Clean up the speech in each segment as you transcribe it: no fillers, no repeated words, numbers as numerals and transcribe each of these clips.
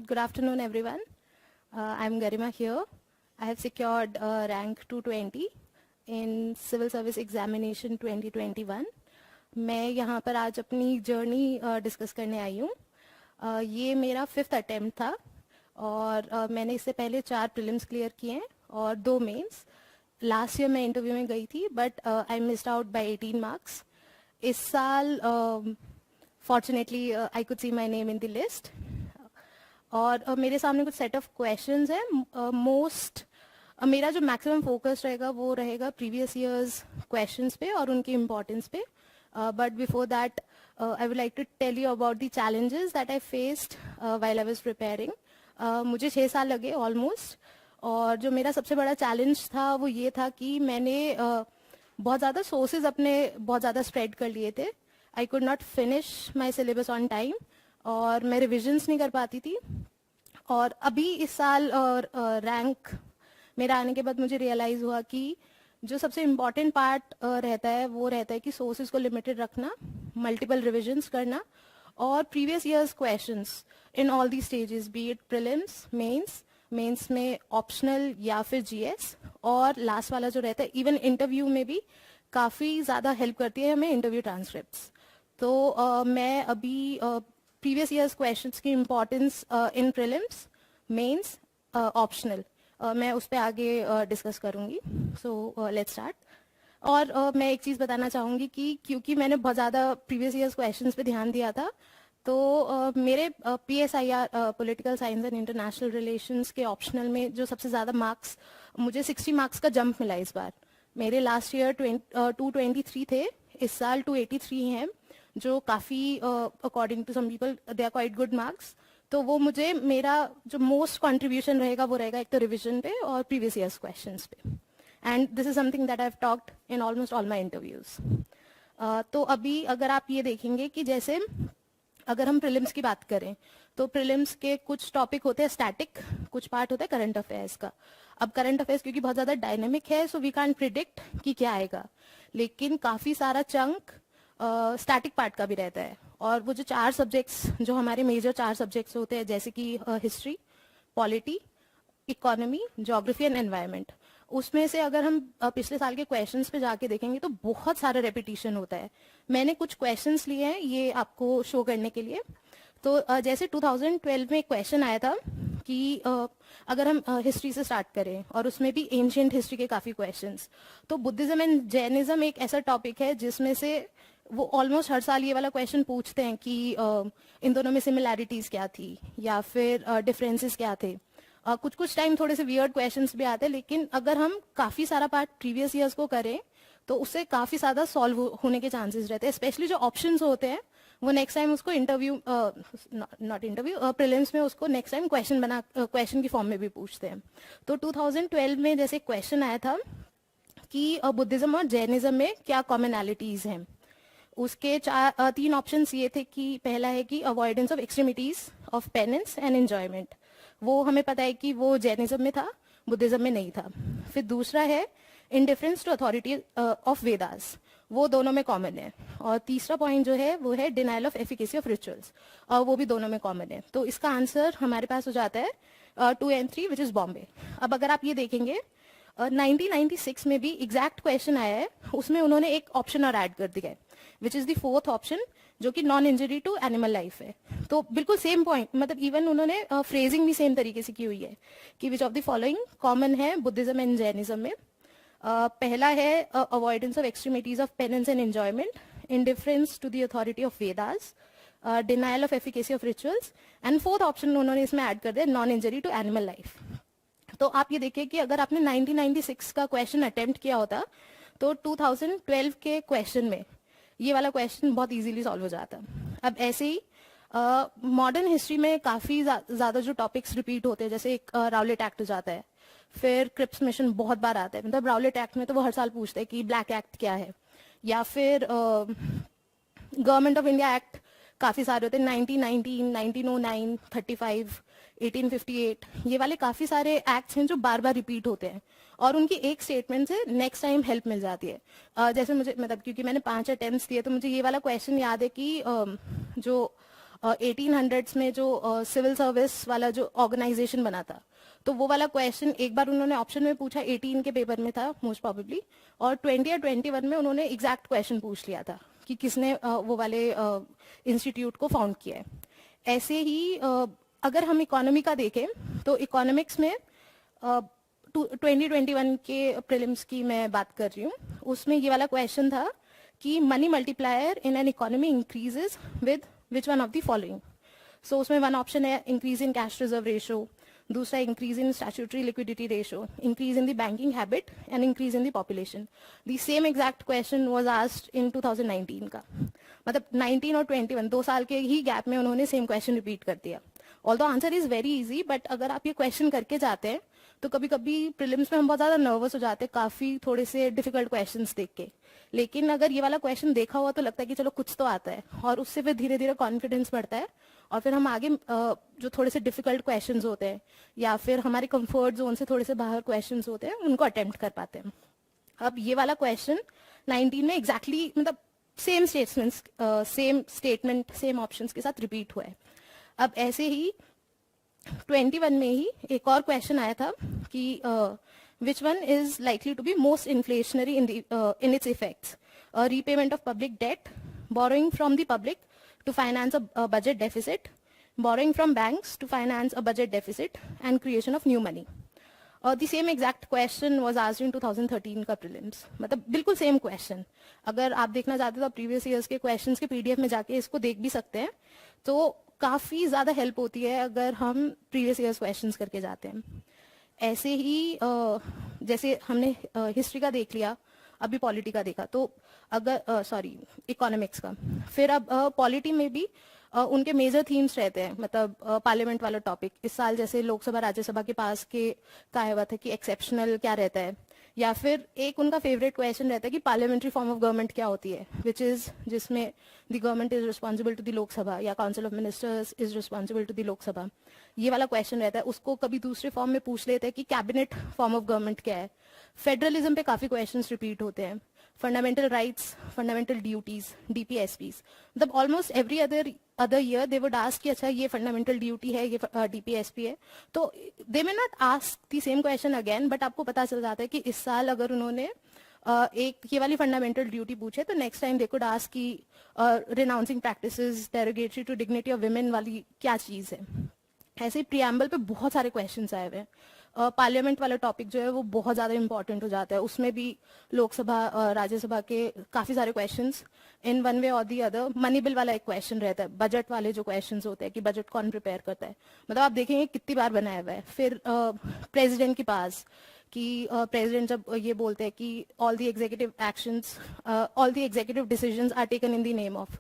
Good afternoon, everyone. I'm Garima here. I have secured rank 220 in Civil Service Examination 2021. मैं यहाँ पर आज अपनी जर्नी डिस्कस करने आई हूँ. ये मेरा 5th अटेम्प्ट था और मैंने इससे पहले 4 प्रीलिम्स क्लियर किए हैं और 2 मेंस. लास्ट ईयर मैं इंटरव्यू में गई थी but I missed out by 18 marks. इस साल fortunately I could see my name in the list और मेरे सामने कुछ सेट ऑफ क्वेश्चंस है. मेरा जो मैक्सिमम फोकस रहेगा वो रहेगा प्रीवियस ईयर्स क्वेश्चंस पे और उनकी इम्पोर्टेंस पे. But before that I would like to tell you about the challenges that I faced while I was preparing. मुझे 6 साल लगे ऑलमोस्ट और जो मेरा सबसे बड़ा चैलेंज था वो ये था कि मैंने बहुत ज़्यादा सोर्सेज अपने बहुत ज़्यादा स्प्रेड कर लिए थे. I could not finish my syllabus on time और मैं रिविजन्स नहीं कर पाती थी. और अभी इस साल रैंक मेरा आने के बाद मुझे रियलाइज़ हुआ कि जो सबसे इम्पॉर्टेंट पार्ट रहता है वो रहता है कि सोर्सेज को लिमिटेड रखना, मल्टीपल रिविजन्स करना और previous years questions in all the stages, be it prelims, mains में ऑप्शनल या फिर जीएस. और लास्ट वाला जो रहता है इवन इंटरव्यू में भी काफ़ी ज़्यादा हेल्प करती है हमें इंटरव्यू ट्रांसक्रिप्ट्स. तो मैं अभी प्रीवियस ईयर्स क्वेश्चंस की importance in prelims, mains, optional मैं उस पर आगे डिस्कस करूँगी. So let's start. और मैं एक चीज़ बताना चाहूँगी कि क्योंकि मैंने बहुत ज़्यादा प्रीवियस ईयर्स क्वेश्चंस पे ध्यान दिया था तो मेरे PSIR political science and international relations के ऑप्शनल में जो सबसे ज़्यादा मार्क्स, मुझे 60 मार्क्स का जंप मिला इस बार. मेरे लास्ट ईयर 223 थे, इस साल 283 हैं, जो काफ़ी according to some people they are quite good marks. तो वो मुझे मेरा जो मोस्ट कंट्रीब्यूशन रहेगा वो रहेगा एक तो रिविजन पे और प्रीवियस ईयर्स क्वेश्चंस पे. And this is something that I have talked in almost all my interviews. तो अभी अगर आप ये देखेंगे कि जैसे अगर हम प्रीलिम्स की बात करें तो प्रीलिम्स के कुछ टॉपिक होते हैं स्टैटिक, कुछ पार्ट होता है करंट अफेयर्स का. अब करंट अफेयर्स क्योंकि बहुत ज़्यादा डायनेमिक है सो वी कैन प्रिडिक्ट कि क्या आएगा, लेकिन काफ़ी सारा चंक स्टैटिक पार्ट का भी रहता है. और वो जो 4 सब्जेक्ट्स जो हमारे मेजर 4 सब्जेक्ट्स होते हैं जैसे कि history, polity, economy, geography and environment, उसमें से अगर हम पिछले साल के क्वेश्चंस पे जाके देखेंगे तो बहुत सारा रेपिटेशन होता है. मैंने कुछ क्वेश्चंस लिए हैं ये आपको शो करने के लिए. तो जैसे 2012 में एक क्वेश्चन आया था कि अगर हम हिस्ट्री से स्टार्ट करें और उसमें भी एंशियंट हिस्ट्री के काफ़ी क्वेश्चंस. तो बुद्धिज्म एंड जैनिज्म एक ऐसा टॉपिक है जिसमें से वो ऑलमोस्ट हर साल ये वाला क्वेश्चन पूछते हैं कि इन दोनों में सिमिलैरिटीज़ क्या थी या फिर डिफरेंसेस क्या थे. कुछ कुछ टाइम थोड़े से वियर्ड क्वेश्चंस भी आते हैं, लेकिन अगर हम काफ़ी सारा पार्ट प्रीवियस ईयर्स को करें तो उससे काफ़ी ज़्यादा सॉल्व होने के चांसेस रहते हैं. स्पेशली जो ऑप्शंस होते हैं वो नेक्स्ट टाइम उसको इंटरव्यू नॉट इंटरव्यू प्रीलिम्स में उसको नेक्स्ट टाइम क्वेश्चन की फॉर्म में भी पूछते हैं. तो 2012 में जैसे क्वेश्चन आया था कि बुद्धिज्म और जैनिज्म में क्या कॉमनैलिटीज़ हैं. उसके 3 ऑप्शंस ये थे कि पहला है कि avoidance of extremities of penance and enjoyment, वो हमें पता है कि वो जैनिज्म में था, बुद्धिज्म में नहीं था. फिर दूसरा है indifference to authority of Vedas, वो दोनों में कॉमन है. और तीसरा पॉइंट जो है वो है denial of efficacy of rituals, और वो भी दोनों में कॉमन है. तो इसका आंसर हमारे पास हो जाता है 2 and 3 विच इज़ बॉम्बे. अब अगर आप ये देखेंगे 1996 में भी एग्जैक्ट क्वेश्चन आया है, उसमें उन्होंने एक ऑप्शन और ऐड कर दिया है which is the 4th option जो कि non injury to animal life है. तो बिल्कुल सेम पॉइंट, मतलब इवन उन्होंने फ्रेजिंग भी सेम तरीके से की हुई है कि which of the following common है बुद्धिज्म एंड जैनिज्म में. पहला है avoidance of extremities of penance and enjoyment, indifference to the authority of Vedas, denial of efficacy of rituals, and 4th option उन्होंने इसमें ऐड कर दिया non injury to animal life. तो आप ये देखिए कि अगर आपने 1996 का क्वेश्चन अटेम्प्ट किया होता तो 2012 के क्वेश्चन में ये वाला क्वेश्चन बहुत इजीली सॉल्व हो जाता. अब ऐसे ही मॉडर्न हिस्ट्री में काफ़ी ज़्यादा जो टॉपिक्स रिपीट होते हैं, जैसे एक राउलेट एक्ट हो जाता है, फिर क्रिप्स मिशन बहुत बार आता है. मतलब राउलेट एक्ट में तो वो हर साल पूछते हैं कि ब्लैक एक्ट क्या है, या फिर गवर्नमेंट ऑफ इंडिया एक्ट काफ़ी सारे होते हैं, 1919, 1909, 35, 1858, ये वाले काफ़ी सारे एक्ट्स हैं जो बार बार रिपीट होते हैं और उनकी एक स्टेटमेंट से नेक्स्ट टाइम हेल्प मिल जाती है. जैसे मुझे मतलब क्योंकि मैंने 5 अटेम्प्ट्स दिए तो मुझे ये वाला क्वेश्चन याद है कि जो 1800s में जो सिविल सर्विस वाला जो ऑर्गेनाइजेशन बना था, तो वो वाला क्वेश्चन एक बार उन्होंने ऑप्शन में पूछा, 18 के पेपर में था मोस्ट प्रोबेबली, और 20 या 21 में उन्होंने एग्जैक्ट क्वेश्चन पूछ लिया था कि किसने वो वाले इंस्टीट्यूट को फाउंड किया है। ऐसे ही अगर हम इकोनॉमी का देखें तो इकोनॉमिक्स में 2021 के प्रीलिम्स की मैं बात कर रही हूँ, उसमें ये वाला क्वेश्चन था कि money multiplier in an economy increases with which one of the following. So उसमें वन ऑप्शन है increase in cash reserve ratio, दूसरा increase in statutory liquidity ratio, increase in the banking habit and increase in the population. The same exact question was asked in 2019 का, मतलब 19 और 21 2 साल के ही gap में उन्होंने सेम क्वेश्चन रिपीट कर दिया। Although answer is very easy, but अगर आप ये क्वेश्चन करके जाते हैं तो कभी कभी प्रीलिम्स में हम बहुत ज्यादा नर्वस हो जाते हैं काफी थोड़े से डिफिकल्ट क्वेश्चंस देख के, लेकिन अगर ये वाला क्वेश्चन देखा हुआ तो लगता है कि चलो कुछ तो आता है, और उससे फिर धीरे धीरे कॉन्फिडेंस बढ़ता है, और फिर हम आगे जो थोड़े से डिफिकल्ट क्वेश्चंस होते हैं या फिर हमारे कंफर्ट जोन से थोड़े से बाहर क्वेश्चंस होते हैं उनको अटेम्प्ट कर पाते हैं। अब ये वाला क्वेश्चन 19 में एग्जैक्टली मतलब सेम स्टेटमेंट सेम ऑप्शंस के साथ रिपीट हुआ है। अब ऐसे ही 21 में ही एक और क्वेश्चन आया था कि which one is likely to be most inflationary in its effects, repayment of public debt, borrowing from the public to finance a budget deficit, borrowing from banks to finance a budget deficit, and creation of new money. The same exact question was asked in 2013 का prelims, मतलब बिल्कुल same question. अगर आप देखना चाहते हो तो previous years के क्वेश्चंस के पीडीएफ में जाके इसको देख भी सकते हैं, तो काफी ज्यादा हेल्प होती है अगर हम प्रीवियस ईयर्स क्वेश्चंस करके जाते हैं। ऐसे ही जैसे हमने हिस्ट्री का देख लिया, अभी पॉलिटी का देखा, तो अगर इकोनॉमिक्स का, फिर अब पॉलिटी में भी उनके मेजर थीम्स रहते हैं, मतलब पार्लियामेंट वाला टॉपिक। इस साल जैसे लोकसभा राज्यसभा के पास के कहा हुआ था कि एक्सेप्शनल क्या रहता है, या फिर एक उनका फेवरेट क्वेश्चन रहता है कि पार्लियामेंट्री फॉर्म ऑफ गवर्नमेंट क्या होती है, विच इज जिसमें the government is responsible to the Lok Sabha या council of ministers is responsible to the Lok Sabha. ये वाला क्वेश्चन रहता है, उसको कभी दूसरे फॉर्म में पूछ लेते हैं कि कैबिनेट फॉर्म ऑफ गवर्नमेंट क्या है। फेडरलिज्म पे काफी क्वेश्चंस रिपीट होते हैं, fundamental rights, fundamental duties, DPSPs, मतलब almost every other year they would ask कि अच्छा ये फंडामेंटल ड्यूटी है, ये डीपीएसपी है, तो they may not ask the same question again, but आपको पता चल जाता है कि इस साल अगर उन्होंने एक ये वाली फंडामेंटल ड्यूटी पूछे तो next time they could ask की renouncing practices derogatory to dignity of women वाली क्या चीज है। ऐसे प्रियम्बल पे बहुत सारे क्वेश्चंस आए हुए हैं। पार्लियामेंट वाला टॉपिक जो है वो बहुत ज्यादा इंपॉर्टेंट हो जाता है, उसमें भी लोकसभा राज्यसभा के काफी सारे क्वेश्चंस इन वन वे और दी अदर। मनी बिल वाला एक क्वेश्चन रहता है, बजट वाले जो क्वेश्चंस होते हैं कि बजट कौन प्रिपेयर करता है, मतलब आप देखेंगे कितनी बार बनाया हुआ है। फिर प्रेसिडेंट के पास कि प्रेसिडेंट जब ये बोलते हैं कि all the executive actions, all the executive decisions are taken in the name of,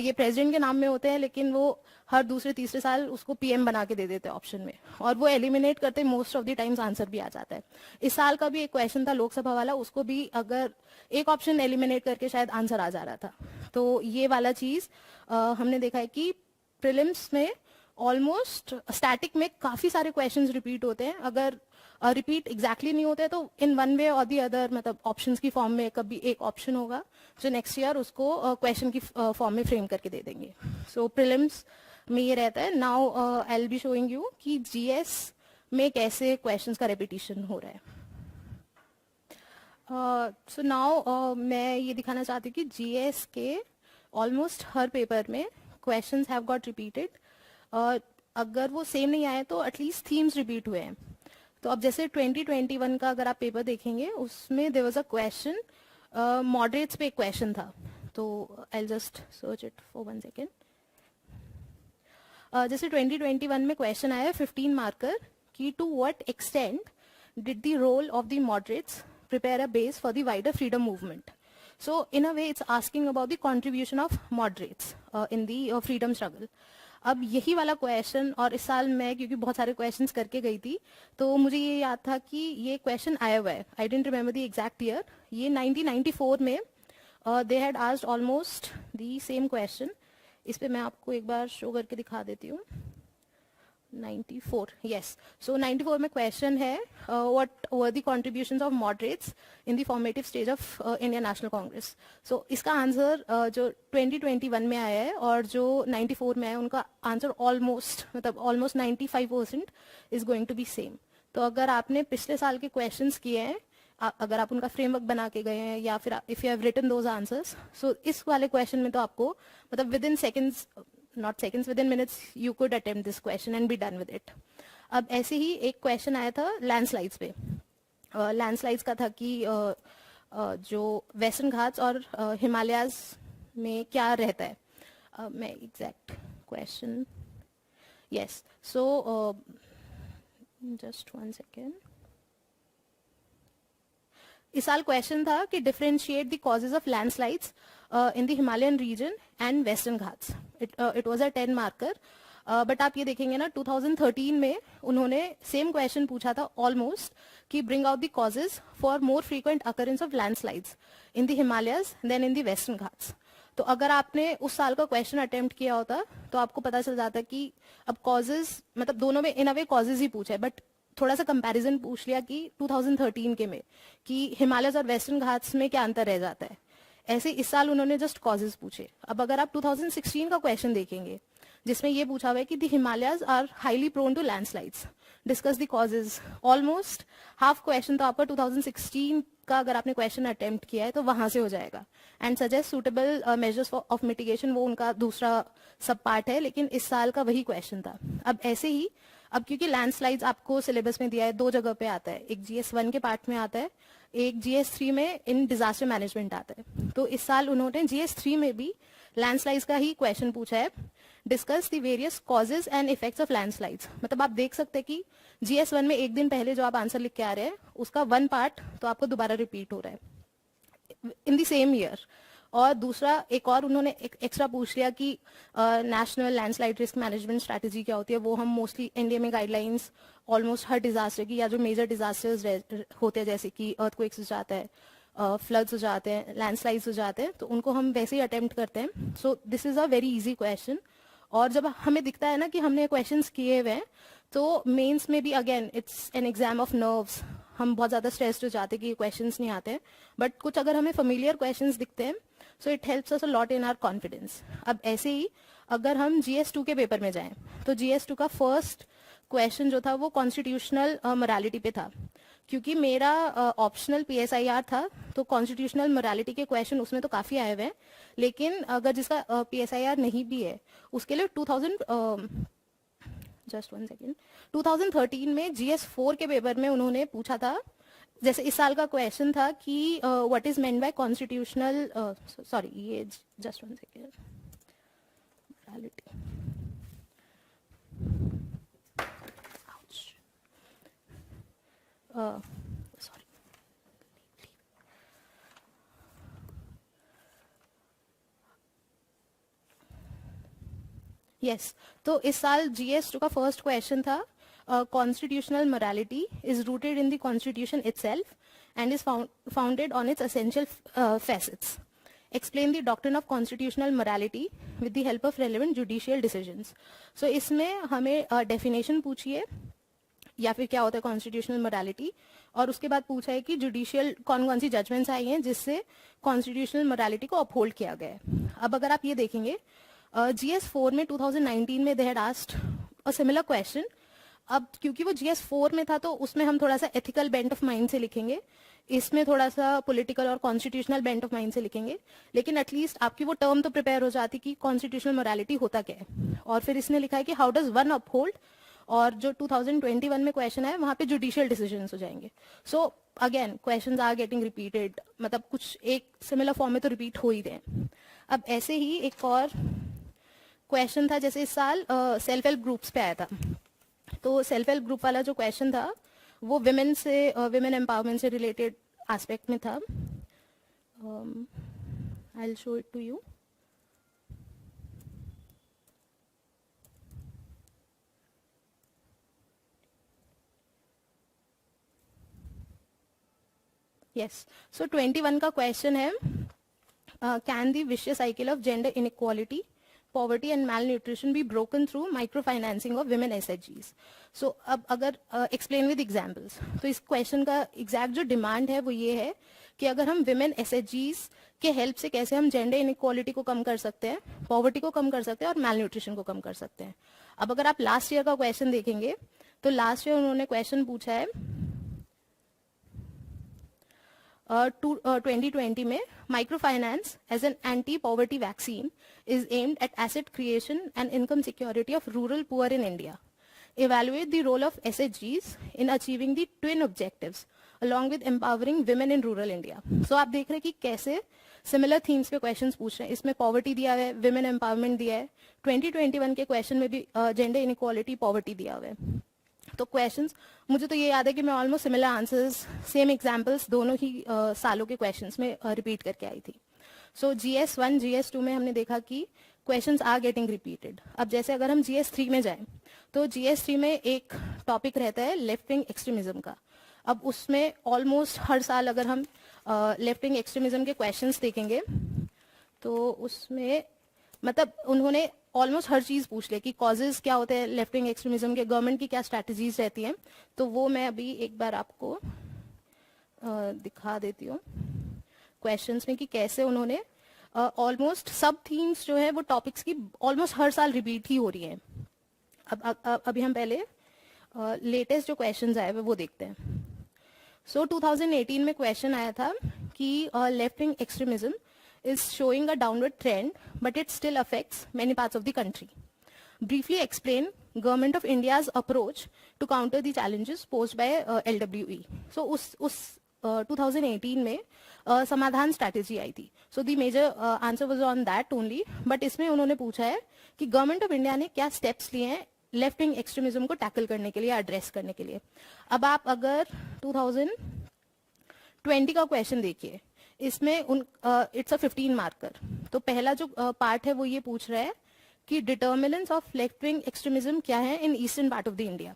ये प्रेसिडेंट के नाम में होते हैं, लेकिन वो हर दूसरे तीसरे साल उसको पीएम बना के दे देते हैं ऑप्शन में, और वो एलिमिनेट करते most of the times answer भी आ जाता है। इस साल का भी एक क्वेश्चन था लोकसभा वाला, उसको भी अगर एक ऑप्शन एलिमिनेट करके शायद आंसर आ जा रहा था। तो ये वाला चीज हमने देखा है कि प्रीलिम्स में ऑलमोस्ट स्टैटिक में काफी सारे क्वेश्चंस रिपीट होते हैं। अगर रिपीट एग्जैक्टली नहीं होते तो इन वन वे और दी अदर, मतलब ऑप्शंस की फॉर्म में कभी एक ऑप्शन होगा जो नेक्स्ट ईयर उसको क्वेश्चन की फॉर्म में फ्रेम करके दे देंगे। सो प्रीलिम्स में ये रहता है। Now I will be showing you कि जीएस में कैसे क्वेश्चंस का रिपीटिशन हो रहा है। सो नाउ मैं ये दिखाना चाहती हूँ कि जीएस के ऑलमोस्ट हर पेपर में क्वेश्चंस हैव गॉट रिपीटेड, अगर वो सेम नहीं आए तो एटलीस्ट थीम्स रिपीट हुए हैं। तो अब जैसे 2021 का अगर आप पेपर देखेंगे उसमें there was a question, moderates पे एक क्वेश्चन था, तो I just search it for 1 second. जैसे 2021 में क्वेश्चन आया 15 मार्कर कि to what extent did the role of the moderates prepare a base for the wider freedom movement. So in a way it's asking about the contribution of moderates in the freedom struggle. अब यही वाला question, और इस साल मैं क्योंकि बहुत सारे क्वेश्चंस करके गई थी तो मुझे ये याद था कि ये क्वेश्चन आया हुआ है, I don't remember the exact year, ये 1994 में they had asked almost the same question. इस पे मैं आपको एक बार शो करके दिखा देती हूँ। 94, yes. So 94 में क्वेश्चन है, what were the contributions of moderates in the formative stage of Indian National Congress. So इसका आंसर जो 2021 में आया है और जो 94 में आया है, उनका आंसर ऑलमोस्ट, मतलब almost 95% is going to be same. तो अगर आपने पिछले साल के क्वेश्चंस किए हैं, अगर आप उनका फ्रेमवर्क बना के गए हैं, या फिर if you have written those answers, so इस वाले क्वेश्चन में तो आपको मतलब within seconds, not seconds, within minutes you could attempt this question and be done with it. अब ऐसे ही एक क्वेश्चन आया था लैंडस्लाइड्स पे. लैंडस्लाइड्स का था कि जो वेस्टर्न घाट्स और हिमालयाज में क्या रहता है. मैं exact question, yes, so just 1 second. इस साल क्वेश्चन था कि differentiate the causes of landslides in the Himalayan region and western Ghats. It was a 10 marker. But आप ये देखेंगे ना, 2013 में उन्होंने सेम क्वेश्चन पूछा था ऑलमोस्ट, कि bring out the causes for more frequent occurrence of landslides in the Himalayas than in the western Ghats. तो अगर आपने उस साल का क्वेश्चन अटेम्प्ट किया होता तो आपको पता चल जाता कि अब कॉजेज, मतलब दोनों में इन अ वे कॉजेज ही पूछे, बट थोड़ा सा कंपैरिजन पूछ लिया कि 2013 के में कि हिमालयस और वेस्टर्न घाट्स में क्या अंतर रह जाता है. ऐसे इस साल उन्होंने जस्ट कॉजेज पूछे. अब अगर आप 2016 का क्वेश्चन देखेंगे, जिसमें ये पूछा हुआ है कि the Himalayas are highly prone to landslides, discuss the causes. Almost half question तो आपका 2016 का अगर आपने क्वेश्चन अटेम्प्ट किया है तो वहां से हो जाएगा. And suggest suitable measures of mitigation, वो उनका दूसरा सब पार्ट है, लेकिन इस साल का वही क्वेश्चन था. अब ऐसे ही, अब क्योंकि लैंडस्लाइड्स आपको सिलेबस में दिया है, 2 जगह पे आता है, एक GS1 के पार्ट में आता है, एक GS3 में इन डिजास्टर मैनेजमेंट आता है. तो इस साल उन्होंने GS3 में भी लैंडस्लाइड्स का ही क्वेश्चन पूछा है, discuss the various causes and effects of landslides. मतलब आप देख सकते हैं कि GS1 में एक दिन पहले जो आप आंसर लिख के आ रहे हैं, उसका 1 पार्ट तो आपको दोबारा रिपीट हो रहा है इन द सेम ईयर. और दूसरा एक और उन्होंने एक्स्ट्रा पूछ लिया कि national landslide risk management strategy क्या होती है. वो हम मोस्टली इंडिया में गाइडलाइंस ऑलमोस्ट हर डिजास्टर की, या जो मेजर डिजास्टर्स होते हैं जैसे कि अर्थक्वेक्स हो जाता है, फ्लड्स हो जाते हैं, लैंडस्लाइड्स हो जाते हैं, तो उनको हम वैसे ही अटेम्प्ट करते हैं. सो this is a very easy question. और जब हमें दिखता है ना कि हमने क्वेश्चंस किए हुए हैं, तो मेंस में भी again it's an exam of nerves. हम बहुत ज्यादा स्ट्रेस्ड हो जाते हैं कि क्वेश्चंस नहीं आते हैं, बट कुछ अगर हमें फेमिलियर क्वेश्चंस दिखते हैं, so it helps us a lot in our confidence. अब ऐसे ही अगर हम GS2 के पेपर में जाएं, तो GS2 का फर्स्ट क्वेश्चन जो था वो कॉन्स्टिट्यूशनल मोरालिटी पे था. क्योंकि मेरा ऑप्शनल PSIR था, तो कॉन्स्टिट्यूशनल मोरालिटी के क्वेश्चन उसमें तो काफी आए हुए हैं, लेकिन अगर जिसका PSIR नहीं भी है, उसके लिए 2013 में GS4 के पेपर में उन्होंने पूछा था. जैसे इस साल का क्वेश्चन था कि what is meant by constitutional, sorry ये just 1 second, morality, sorry. Yes, तो इस साल GS2 का फर्स्ट क्वेश्चन था, constitutional morality is rooted in the constitution itself and is founded on its essential facets. Explain the doctrine of constitutional morality with the help of relevant judicial decisions. So इसमें हमें definition पूछी है या फिर क्या होता है कॉन्स्टिट्यूशनल मोरालिटी, और उसके बाद पूछा है कि जुडिशियल कौन कौन सी जजमेंट्स आई हैं जिससे कॉन्स्टिट्यूशनल मोरालिटी को अपहोल्ड किया गया है. अब अगर आप ये देखेंगे, GS4 में 2019 में they had asked a similar question. अब क्योंकि वो GS4 में था तो उसमें हम थोड़ा सा एथिकल बेंट ऑफ माइंड से लिखेंगे, इसमें थोड़ा सा पॉलिटिकल और कॉन्स्टिट्यूशनल बेंट ऑफ माइंड से लिखेंगे, लेकिन एटलीस्ट आपकी वो टर्म तो प्रिपेयर हो जाती कि कॉन्स्टिट्यूशनल मोरालिटी होता क्या है. और फिर इसने लिखा है कि हाउ डज वन अपहोल्ड, और जो 2021 में क्वेश्चन है वहां पे जुडिशियल डिसीजंस हो जाएंगे. So again questions are getting repeated, मतलब कुछ एक सिमिलर फॉर्म में तो रिपीट हो ही रहे हैं. अब ऐसे ही एक और क्वेश्चन था, जैसे इस साल सेल्फ हेल्प ग्रुप्स पे आया था, तो सेल्फ हेल्प ग्रुप वाला जो क्वेश्चन था वो विमेन से, विमेन एम्पावरमेंट से रिलेटेड एस्पेक्ट में था. I will show it to you. Yes, so 21 का क्वेश्चन है, can the vicious cycle of gender inequality poverty and malnutrition be broken through microfinancing of women SHGs. So अब अगर explain with examples, तो इस question का exact जो demand है वो ये है कि अगर हम women SHGs के हेल्प से कैसे हम जेंडर इनइक्वालिटी को कम कर सकते हैं, पॉवर्टी को कम कर सकते हैं और malnutrition को कम कर सकते हैं. अब अगर आप लास्ट ईयर का क्वेश्चन देखेंगे तो लास्ट ईयर उन्होंने क्वेश्चन पूछा है 2020 में microfinance as an anti poverty vaccine is aimed at asset creation and income security of rural poor in India. Evaluate the role of SHGs in achieving the twin objectives along with empowering women in rural India. So आप देख रहे हैं कि कैसे similar themes पे questions पूछ रहे हैं. इसमें पॉवर्टी दिया हुआ है, विमेन एम्पावरमेंट दिया है, 2021 के क्वेश्चन में भी जेंडर इनइक्वालिटी पॉवर्टी दिया हुआ है. तो क्वेश्चंस मुझे तो ये याद है कि मैं almost similar answers same examples दोनों ही सालों के क्वेश्चंस में रिपीट करके आई थी. सो GS1 GS2 में हमने देखा कि क्वेश्चंस आर गेटिंग रिपीटेड. अब जैसे अगर हम GS3 में जाएं तो GS3 में एक टॉपिक रहता है लेफ्ट विंग एक्सट्रीमिज्म का. अब उसमें ऑलमोस्ट हर साल अगर हम लेफ्ट विंग एक्सट्रीमिज्म के क्वेश्चंस देखेंगे तो उसमें मतलब उन्होंने ऑलमोस्ट हर चीज पूछ ले कि कॉजेज क्या होते हैं लेफ्ट विंग एक्सट्रीमिज्म के, गवर्नमेंट की क्या स्ट्रैटेजीज रहती हैं. तो वो मैं अभी एक बार आपको दिखा देती हूँ क्वेश्चंस में कि कैसे उन्होंने ऑलमोस्ट सब थीम्स जो है वो टॉपिक्स की ऑलमोस्ट हर साल रिपीट ही हो रही हैं. अब अभी हम पहले लेटेस्ट जो क्वेश्चंस आए हुए वो देखते हैं. सो 2018 में क्वेश्चन आया था कि left wing extremism is showing a downward trend, but it still affects many parts of the country. Briefly explain Government of India's approach to counter the challenges posed by LWE. So उस 2018 में समाधान strategy आई थी. So the major answer was on that only. But इसमें उन्होंने पूछा है कि government of India ने क्या स्टेप्स लिए हैं लेफ्ट विंग एक्सट्रीमिज्म को टैकल करने के लिए, एड्रेस करने के लिए. अब आप अगर 2020 का क्वेश्चन देखिए, इसमें इट्स अ 15 मार्कर. तो पहला जो पार्ट है वो ये पूछ रहा है कि determinants of left wing extremism क्या है in eastern part of the India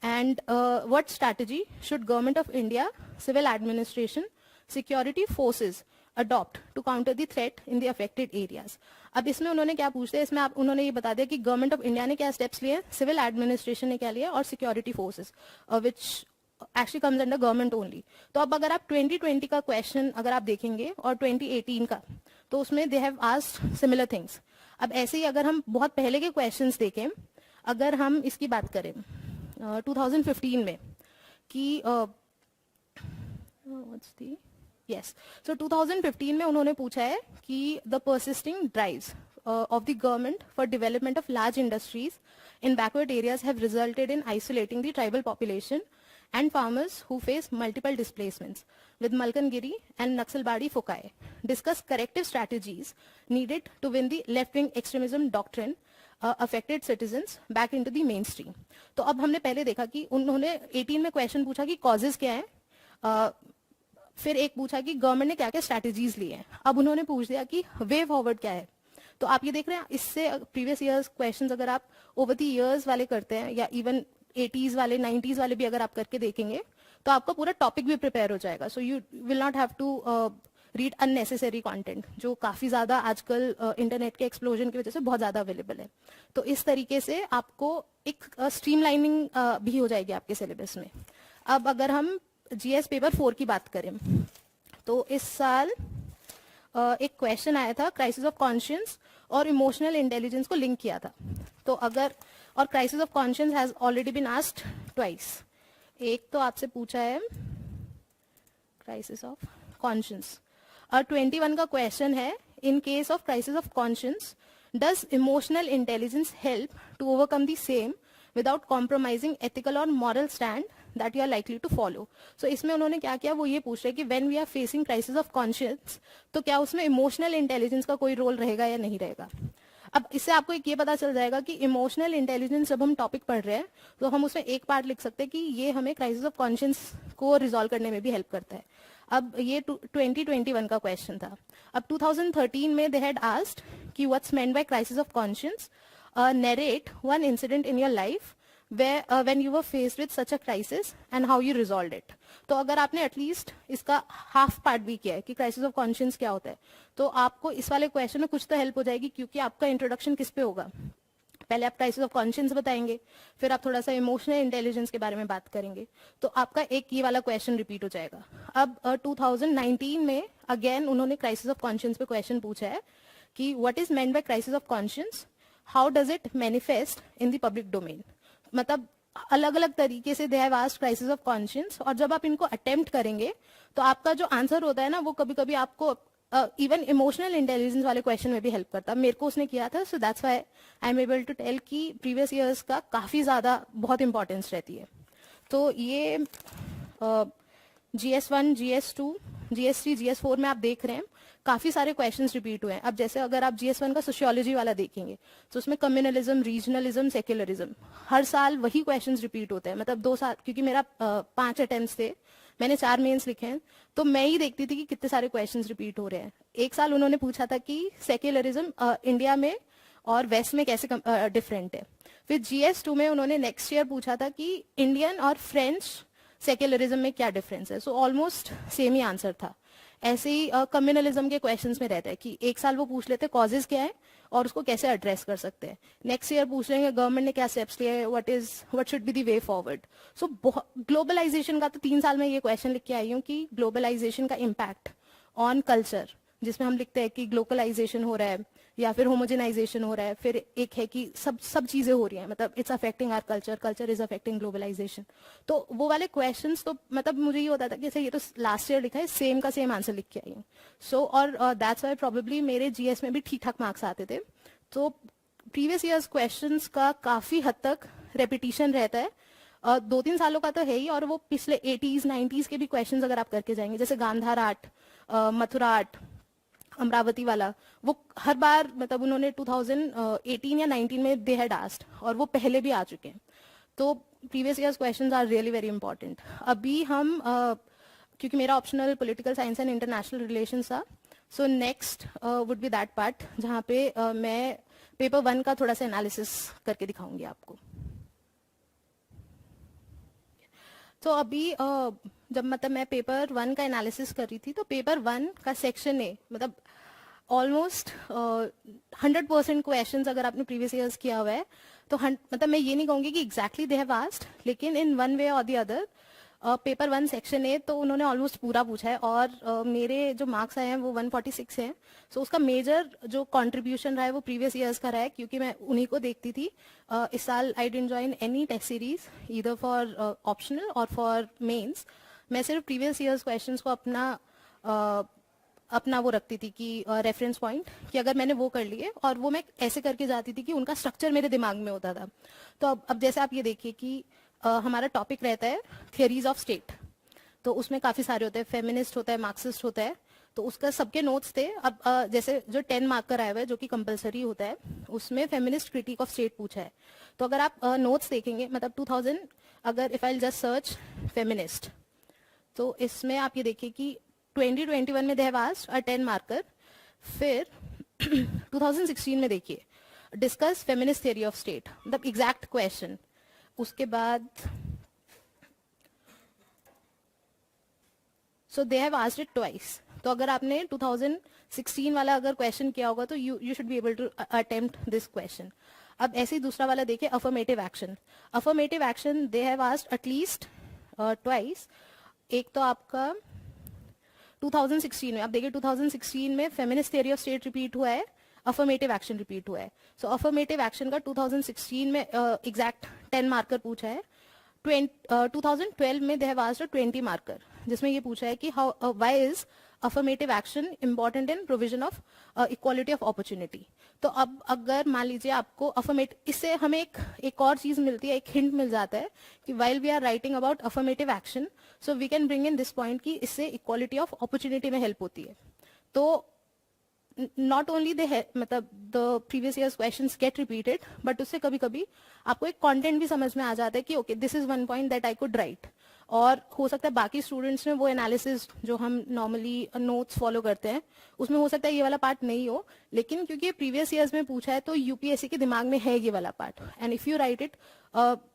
and what strategy should government of India, civil administration, security forces adopt to counter the threat in the affected areas. अब इसमें उन्होंने क्या पूछते हैं, इसमें उन्होंने ये बता दिया कि गवर्नमेंट ऑफ इंडिया ने क्या स्टेप्स लिए, सिविल एडमिनिस्ट्रेशन ने क्या लिया और security forces which actually comes under government only. तो अब अगर आप 2020 का क्वेश्चन अगर आप देखेंगे और 2018 का तो उसमें they have asked similar things. अब ऐसे ही अगर हम बहुत पहले के क्वेश्चंस देखें, अगर हम इसकी बात करें 2015 में कि yes, so 2015 में उन्होंने पूछा है कि the persisting drives of the government for development of large industries in backward areas have resulted in isolating the tribal population and farmers who face multiple displacements with Malkangiri and Naxalbari foci. Discuss corrective strategies needed to win the left-wing extremism doctrine affected citizens back into the mainstream. तो अब हमने पहले देखा कि उन्होंने 18 में question पूछा कि कॉजेज क्या है, फिर एक पूछा कि गवर्नमेंट ने क्या क्या स्ट्रैटेजीज ली हैं. अब उन्होंने पूछ दिया कि वे फॉरवर्ड क्या है. तो आप ये देख रहे हैं इससे प्रीवियस ईयर्स क्वेश्चंस अगर आप ओवर द ईयर्स वाले करते हैं या इवन 80s वाले 90s वाले भी अगर आप करके देखेंगे तो आपका पूरा टॉपिक भी प्रिपेयर हो जाएगा. So you will not have to read unnecessary content जो काफी ज्यादा आजकल इंटरनेट के एक्सप्लोजन की वजह से बहुत ज्यादा अवेलेबल है. तो इस तरीके से आपको एक स्ट्रीमलाइनिंग भी हो जाएगी आपके सिलेबस में. अब अगर हम GS पेपर 4 की बात करें तो इस साल एक क्वेश्चन आया था क्राइसिस ऑफ कॉन्शियंस और इमोशनल इंटेलिजेंस को लिंक किया था. तो अगर और crisis of conscience has already been asked twice. एक तो आपसे पूछा है क्राइसिस ऑफ कॉन्शियंस और 21 का क्वेश्चन है in case of crisis of conscience does emotional intelligence help to overcome the same without compromising ethical और moral stand that you are likely to follow. So इसमें उन्होंने क्या किया वो ये पूछ रहे कि when we are facing crisis of conscience तो क्या उसमें इमोशनल इंटेलिजेंस का कोई रोल रहेगा या नहीं रहेगा. अब इससे आपको एक ये पता चल जाएगा कि इमोशनल इंटेलिजेंस जब हम टॉपिक पढ़ रहे हैं तो हम उसमें एक पार्ट लिख सकते हैं कि ये हमें क्राइसिस ऑफ कॉन्शियंस को रिजॉल्व करने में भी हेल्प करता है. अब ये 2021 का क्वेश्चन था. अब 2013 में दे हैड आस्क्ड कि what's meant by crisis of conscience, narrate one incident in your life when you were faced with such a crisis and how you resolved it. तो अगर आपने एटलीस्ट इसका हाफ पार्ट भी किया है कि crisis of conscience क्या होता है, तो आपको इस वाले क्वेश्चन में कुछ तो हेल्प हो जाएगी, क्योंकि आपका इंट्रोडक्शन किस पे होगा. पहले आप क्राइसिस ऑफ कॉन्शियंस बताएंगे, फिर आप थोड़ा सा इमोशनल इंटेलिजेंस के बारे में बात करेंगे, तो आपका एक ये वाला क्वेश्चन रिपीट हो जाएगा. अब 2019 में अगेन उन्होंने क्राइसिस ऑफ कॉन्शियंस पे क्वेश्चन पूछा है कि what is meant bye crisis of conscience, how does it manifest in the public domain. मतलब अलग अलग तरीके से they have asked crisis of conscience, और जब आप इनको अटेम्प्ट करेंगे तो आपका जो आंसर होता है ना, वो कभी कभी आपको इवन इमोशनल इंटेलिजेंस वाले क्वेश्चन में भी हेल्प करता है. मेरे को उसने किया था, so that's why I am able to tell कि प्रीवियस ईयर्स का काफी ज्यादा बहुत इंपॉर्टेंस रहती है. तो ये GS1, GS2, GS3, GS4 में आप देख रहे हैं काफी सारे क्वेश्चंस रिपीट हुए हैं. अब जैसे अगर आप GS1 का सोशियोलॉजी वाला देखेंगे तो उसमें कम्युनलिज्म, रीजनलिज्म, सेक्युलरिज्म, हर साल वही क्वेश्चंस रिपीट होते हैं. मतलब 2 साल, क्योंकि मेरा 5 अटेम्प्ट्स थे, मैंने 4 मेंस लिखे हैं, तो मैं ही देखती थी कि कितने सारे क्वेश्चंस रिपीट हो रहे हैं. एक साल उन्होंने पूछा था कि सेक्युलरिज्म इंडिया में और वेस्ट में कैसे डिफरेंट है. फिर GS2 में उन्होंने नेक्स्ट ईयर पूछा था कि इंडियन और फ्रेंच सेक्युलरिज्म में क्या डिफरेंस है. सो ऑलमोस्ट सेम ही आंसर था. ऐसे ही कम्युनलिज्म के क्वेश्चंस में रहता है कि एक साल वो पूछ लेते कॉजेज क्या है और उसको कैसे एड्रेस कर सकते हैं. नेक्स्ट ईयर पूछ लेंगे गवर्नमेंट ने क्या स्टेप्स लिए, what should be the way forward. So globalisation का तो 3 साल में ये क्वेश्चन लिख के आई हूँ कि ग्लोबलाइजेशन का इम्पैक्ट ऑन कल्चर, जिसमें हम लिखते हैं कि ग्लोबलाइजेशन हो रहा है या फिर होमोजेनाइजेशन हो रहा है. फिर एक है कि सब चीजें हो रही हैं, मतलब it's affecting our culture, culture is affecting globalisation. तो वो वाले क्वेश्चंस तो मतलब मुझे ये होता था कि ये तो लास्ट ईयर लिखा है, सेम का सेम आंसर लिख के आई हूँ. सो और दैट्स व्हाई प्रोबेबली मेरे GS में भी ठीक ठाक मार्क्स आते थे. तो प्रीवियस ईयर्स क्वेश्चंस का काफी हद तक रेपिटेशन रहता है. 2-3 सालों का तो है ही, और वो पिछले 80s 90s के भी क्वेश्चंस अगर आप करके जाएंगे, जैसे गांधार आर्ट, मथुरा आर्ट, अमरावती वाला, वो हर बार मतलब उन्होंने 2018 या 19 में दे हैड आस्क्ड, और वो पहले भी आ चुके हैं. तो previous years questions are really very important. अभी हम क्योंकि मेरा optional political science and international relations था, so next would be that part जहाँ पे मैं पेपर 1 का थोड़ा सा एनालिसिस करके दिखाऊंगी आपको. तो अभी जब मतलब मैं पेपर 1 का एनालिसिस कर रही थी, तो पेपर 1 का सेक्शन ए मतलब ऑलमोस्ट 100% क्वेश्चन अगर आपने प्रीवियस ईयर्स किया हुआ है तो मतलब मैं ये नहीं कहूंगी कि एग्जैक्टली दे हैव आस्क्ड, लेकिन इन वन वे और the other paper 1 section A तो उन्होंने ऑलमोस्ट पूरा पूछा है. और मेरे जो मार्क्स आए हैं वो 146 हैं. सो उसका मेजर जो कंट्रीब्यूशन रहा है वो प्रीवियस ईयर्स का रहा है, क्योंकि मैं उन्हीं को देखती थी. इस साल I didn't join any test series either for optional और फॉर मेंस. मैं सिर्फ प्रीवियस ईयर्स क्वेश्चंस को अपना वो रखती थी कि रेफरेंस पॉइंट, कि अगर मैंने वो कर लिए, और वो मैं ऐसे करके जाती थी कि उनका स्ट्रक्चर मेरे दिमाग में होता था. तो अब जैसे आप ये देखिए कि हमारा टॉपिक रहता है थियरीज ऑफ स्टेट, तो उसमें काफी सारे होते हैं, फेमिनिस्ट होता है, मार्क्सिस्ट होता है, तो उसका सबके नोट्स थे. अब जैसे जो 10 मार्कर आया हुआ है जो कि कंपलसरी होता है, उसमें फेमिनिस्ट क्रिटिक ऑफ स्टेट पूछा है. तो अगर आप नोट्स देखेंगे मतलब 2000, अगर if I just search feminist, तो इसमें आप ये देखिए कि 2021 में they have asked a 10 marker. फिर 2016 में देखिए discuss feminist theory of state, मतलब एग्जैक्ट क्वेश्चन. उसके बाद so they have asked it twice. तो अगर आपने 2016 वाला अगर क्वेश्चन किया होगा तो you should be able to attempt this question. अब ऐसे ही दूसरा वाला देखिए affirmative action. Affirmative action they have asked at least twice. एक तो आपका 2016 में, आप देखिए 2016 में feminist theory of state repeat हुआ है, अफर्मेटिव एक्शन रिपीट हुआ है. सो अफर्मेटिव एक्शन का 2016 में एग्जैक्ट 10 मार्कर पूछा है. 2012 में दे हैव आस्क्ड 20 मार्कर, जिसमें ये पूछा है कि how why is affirmative action important in provision of equality of opportunity. तो अब अगर मान लीजिए आपको अफर्मेटिव, इससे हमें एक और चीज मिलती है, एक हिंट मिल जाता है कि while we are writing about affirmative action, so we can bring in this point कि इससे इक्वालिटी ऑफ अपॉर्चुनिटी में हेल्प होती है. तो नॉट ओनली दे मतलब the previous years questions get repeated, but उससे कभी कभी आपको एक कंटेंट भी समझ में आ जाता है कि okay this is one point that I could write. और हो सकता है बाकी स्टूडेंट्स में वो एनालिसिस जो हम नॉर्मली नोट्स फॉलो करते हैं उसमें हो सकता है ये वाला पार्ट नहीं हो, लेकिन क्योंकि ये प्रीवियस ईयर्स में पूछा है तो यूपीएससी के दिमाग में है ये वाला part, and if you write it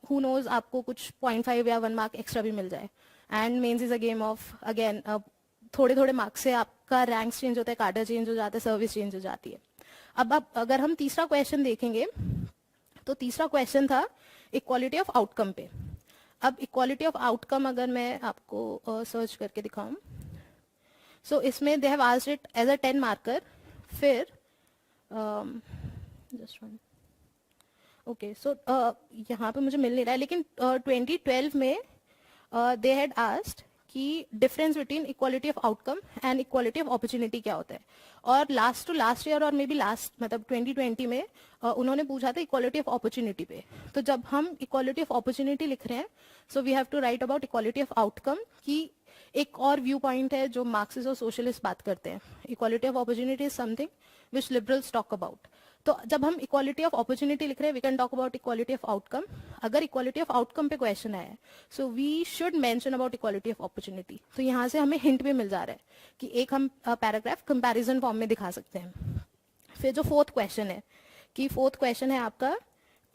who knows आपको कुछ 0.5 या 1 मार्क एक्स्ट्रा भी मिल जाए। And mains is a game of again थोड़े थोड़े मार्क्स से आपका रैंक चेंज होता है, कार्डर चेंज हो जाता है, सर्विस चेंज हो जाती है। अब अगर हम तीसरा क्वेश्चन देखेंगे तो तीसरा क्वेश्चन था इक्वालिटी ऑफ आउटकम पे। अब इक्वालिटी ऑफ आउटकम अगर मैं आपको सर्च करके दिखाऊं, सो इसमें they have asked it as a 10 marker. फिर जस्ट वन ओके, सो यहाँ पे मुझे मिल नहीं रहा है, लेकिन 2012 में दे हैड आस्क्ड कि difference between equality of outcome and equality of opportunity क्या होता है। और लास्ट टू लास्ट ईयर और मे बी लास्ट मतलब 2020 में उन्होंने पूछा था इक्वालिटी ऑफ अपॉर्चुनिटी पे। तो जब हम इक्वालिटी ऑफ अपॉर्चुनिटी लिख रहे हैं, so we have to write about equality of outcome, कि एक और व्यू पॉइंट है जो मार्क्सिस्ट और सोशलिस्ट बात करते हैं। Equality of opportunity is something which liberals talk about. तो जब हम इक्वालिटी ऑफ अपॉर्चुनिटी लिख रहे हैं, we can talk about equality of outcome. अगर इक्वालिटी ऑफ आउटकम पे क्वेश्चन आया है, so we should mention about equality of opportunity. तो यहाँ से हमें हिंट भी मिल जा रहा है कि एक हम पैराग्राफ कंपैरिजन फॉर्म में दिखा सकते हैं। फिर जो फोर्थ क्वेश्चन है, कि फोर्थ क्वेश्चन है आपका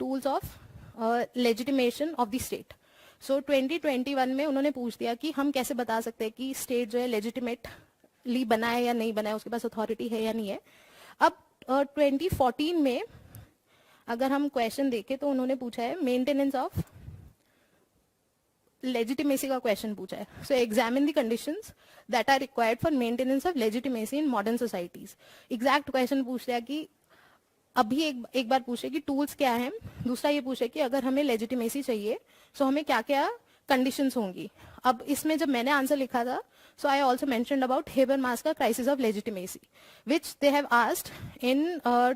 tools of legitimation of the state. So 2021 में उन्होंने पूछ दिया कि हम कैसे बता सकते हैं कि स्टेट जो है लेजिटिमेटली बना है या नहीं बना है, उसके पास अथॉरिटी है या नहीं है। अब 2014 में अगर हम क्वेश्चन देखें तो उन्होंने पूछा है मेंटेनेंस ऑफ लेजिटिमेसी का क्वेश्चन पूछा है। So examine the conditions that are required for maintenance of legitimacy in modern societies. Exact question पूछ लिया कि अभी एक बार पूछे कि टूल्स क्या हैं, दूसरा ये पूछे कि अगर हमें लेजिटिमेसी चाहिए सो हमें क्या क्या कंडीशंस होंगी। अब इसमें जब मैंने आंसर लिखा था, so I also mentioned about Habermas का crisis of legitimacy, which they have asked in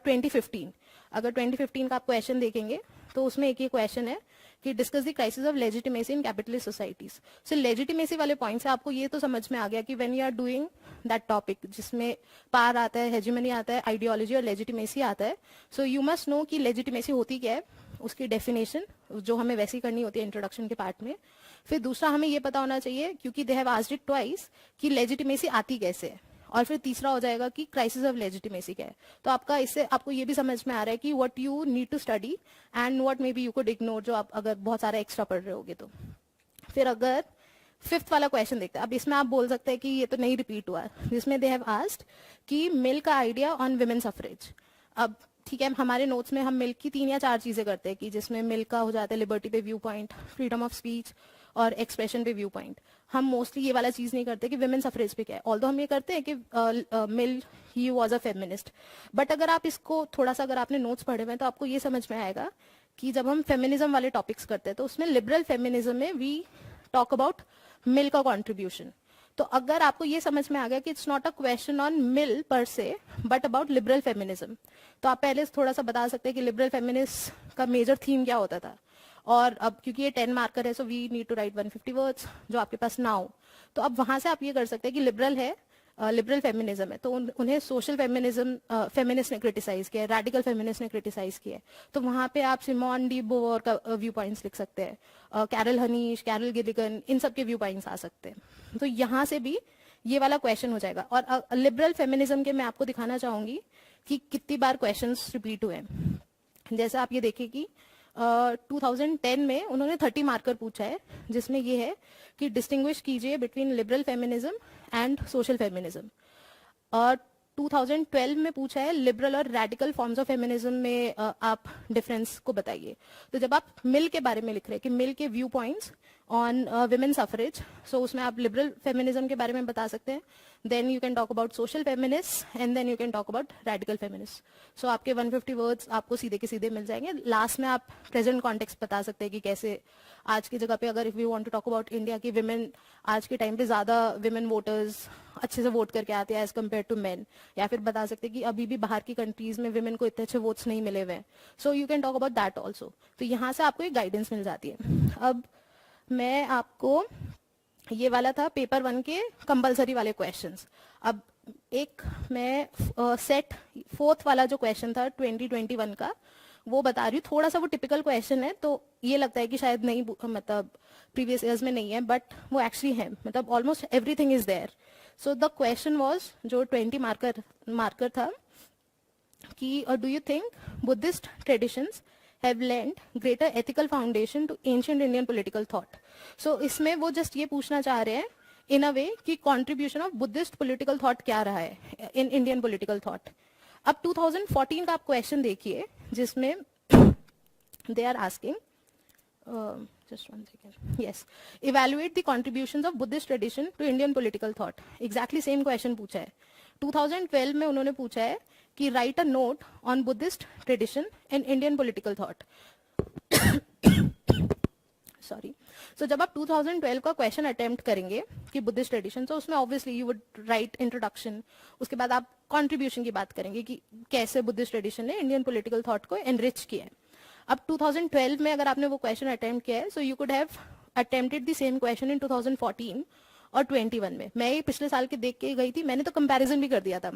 2015। अगर 2015 का आप क्वेश्चन देखेंगे तो उसमें एक ही क्वेश्चन है कि discuss the crisis of legitimacy in capitalist societies. So legitimacy वाले पॉइंट से आपको ये तो समझ में आ गया कि when you are doing that topic जिसमें पार आता है, हेजिमनी आता है, आइडियोलॉजी और लेजिटिमेसी आता है, सो यू मस्ट नो कि लेजिटिमेसी होती क्या है, उसकी डेफिनेशन जो हमें वैसी करनी होती है इंट्रोडक्शन के पार्ट में। फिर दूसरा हमें ये पता होना चाहिए, क्योंकि दे हैव आस्क्ड इट ट्वाइस, कि लेजिटिमेसी आती कैसे है। और फिर तीसरा हो जाएगा कि क्राइसिस ऑफ लेजिटिमेसी क्या है। तो आपका इससे आपको ये भी समझ में आ रहा है कि what you need to study and what may be you could ignore, जो आप अगर बहुत सारा एक्स्ट्रा पढ़ रहे होगे तो। फिर अगर फिफ्थ वाला क्वेश्चन देखते हैं, अब इसमें आप बोल सकते हैं कि ये तो नहीं रिपीट हुआ, जिसमें दे हैव आस्क्ड कि मिल का आइडिया ऑन विमेन सफरेज। अब ठीक है, हमारे नोट्स में हम मिल्क की 3 या 4 चीजें करते हैं, कि जिसमें मिल्क का हो जाता है लिबर्टी पे view point, freedom of speech और एक्सप्रेशन पे व्यू पॉइंट। हम मोस्टली ये वाला चीज नहीं करते कि विमेन सफरेज पे क्या है, ऑल्दो हम ये करते हैं कि Mill he was a feminist. But अगर आप इसको थोड़ा सा अगर आपने नोट्स पढ़े हुए हैं तो आपको ये समझ में आएगा कि जब हम फेमिनिज्म वाले टॉपिक्स करते हैं तो उसमें लिबरल फेमिनिज्म में वी टॉक अबाउट मिल का कॉन्ट्रीब्यूशन। तो अगर आपको ये समझ में आ गया कि it's not a question on Mill पर से बट अबाउट लिबरल फेमिनिज्म, तो आप पहले थोड़ा सा बता सकते हैं कि लिबरल फेमिनिस्ट का मेजर थीम क्या होता था। और अब क्योंकि ये 10 मार्कर है, so we need to write 150 words जो आपके पास ना हो। तो अब वहां से आप ये कर सकते हैं कि लिबरल है, लिबरल फेमिनिज्म है, तो उन्हें सोशल फेमिनिज्म फेमिनिस्ट ने क्रिटिसाइज किया है, रेडिकल फेमिनिस्ट ने क्रिटिसाइज किया है। तो वहां पे आप सिमोन डी बोवर का व्यू पॉइंट्स लिख सकते हैं, कैरल हनीश, कैरल गिलिगन, इन सब के व्यू पॉइंट्स आ सकते हैं। तो यहाँ से भी ये वाला क्वेश्चन हो जाएगा। और लिबरल फेमिनिज्म के मैं आपको दिखाना चाहूंगी कि कितनी बार क्वेश्चन रिपीट हुए हैं। जैसे आप ये देखिए कि 2010 में उन्होंने 30 मार्कर पूछा है, जिसमें ये है कि डिस्टिंग्विश कीजिए between liberal feminism and social feminism. और 2012 में पूछा है लिबरल और रेडिकल फॉर्म्स ऑफ फेमिनिज्म में आप डिफरेंस को बताइए। तो जब आप मिल के बारे में लिख रहे हैं कि मिल के view points on women suffrage, so उसमें आप लिबरल फेमिनिज्म के बारे में बता सकते हैं, then you can talk about social feminist and then you can talk about radical feminist. So आपके 150 वर्ड्स आपको सीधे के सीधे मिल जाएंगे। लास्ट में आप प्रेजेंट कॉन्टेक्स्ट बता सकते हैं कि कैसे आज की जगह पे, अगर if we want to talk about India की विमेन, आज के टाइम पे ज्यादा विमेन वोटर्स अच्छे से वोट करके आते हैं एज कम्पेयर टू मेन, या फिर बता सकते हैं कि अभी भी बाहर की कंट्रीज में विमेन को इतने अच्छे वोट्स नहीं मिले हुए हैं। So you can talk about that also. तो यहाँ से आपको एक गाइडेंस मिल जाती है। अब मैं आपको, ये वाला था पेपर 1 के कंपलसरी वाले क्वेश्चंस। अब एक मैं सेट 4th वाला जो क्वेश्चन था 2021 का वो बता रही हूँ। थोड़ा सा वो टिपिकल क्वेश्चन है, तो ये लगता है कि शायद नहीं, मतलब प्रीवियस ईयर्स में नहीं है, बट वो एक्चुअली है, मतलब almost everything is there. So the question was, जो 20 मार्कर था, कि do you think Buddhist traditions have lend greater ethical foundation to ancient Indian political thought. So इसमें वो जस्ट ये पूछना चाह रहे हैं इन अ वे कि contribution of Buddhist political thought क्या रहा है इन इंडियन पॉलिटिकल थॉट. अब 2014 का आप क्वेश्चन देखिए, जिसमें they are asking, just one second, yes, evaluate the contributions of Buddhist tradition to Indian political thought. Exactly same question पूछा है. 2012 में उन्होंने पूछा है कि write a note on Buddhist tradition in Indian political thought. Sorry. So जब आप 2012 का क्वेश्चन अटेम्प्ट करेंगे कि बुद्धिस्ट ट्रेडिशन, तो उसमें obviously you would write introduction, उसके बाद आप कंट्रीब्यूशन की बात करेंगे कि कैसे बुद्धिस्ट ट्रेडिशन ने इंडियन पॉलिटिकल थॉट को एनरिच किया है. अब 2012 में अगर आपने वो क्वेश्चन अटेम्प्ट किया है, so you could have attempted the same question in 2014 और 21 में. मैं ये पिछले साल के देख के गई थी, मैंने तो कंपैरिजन भी कर दिया था,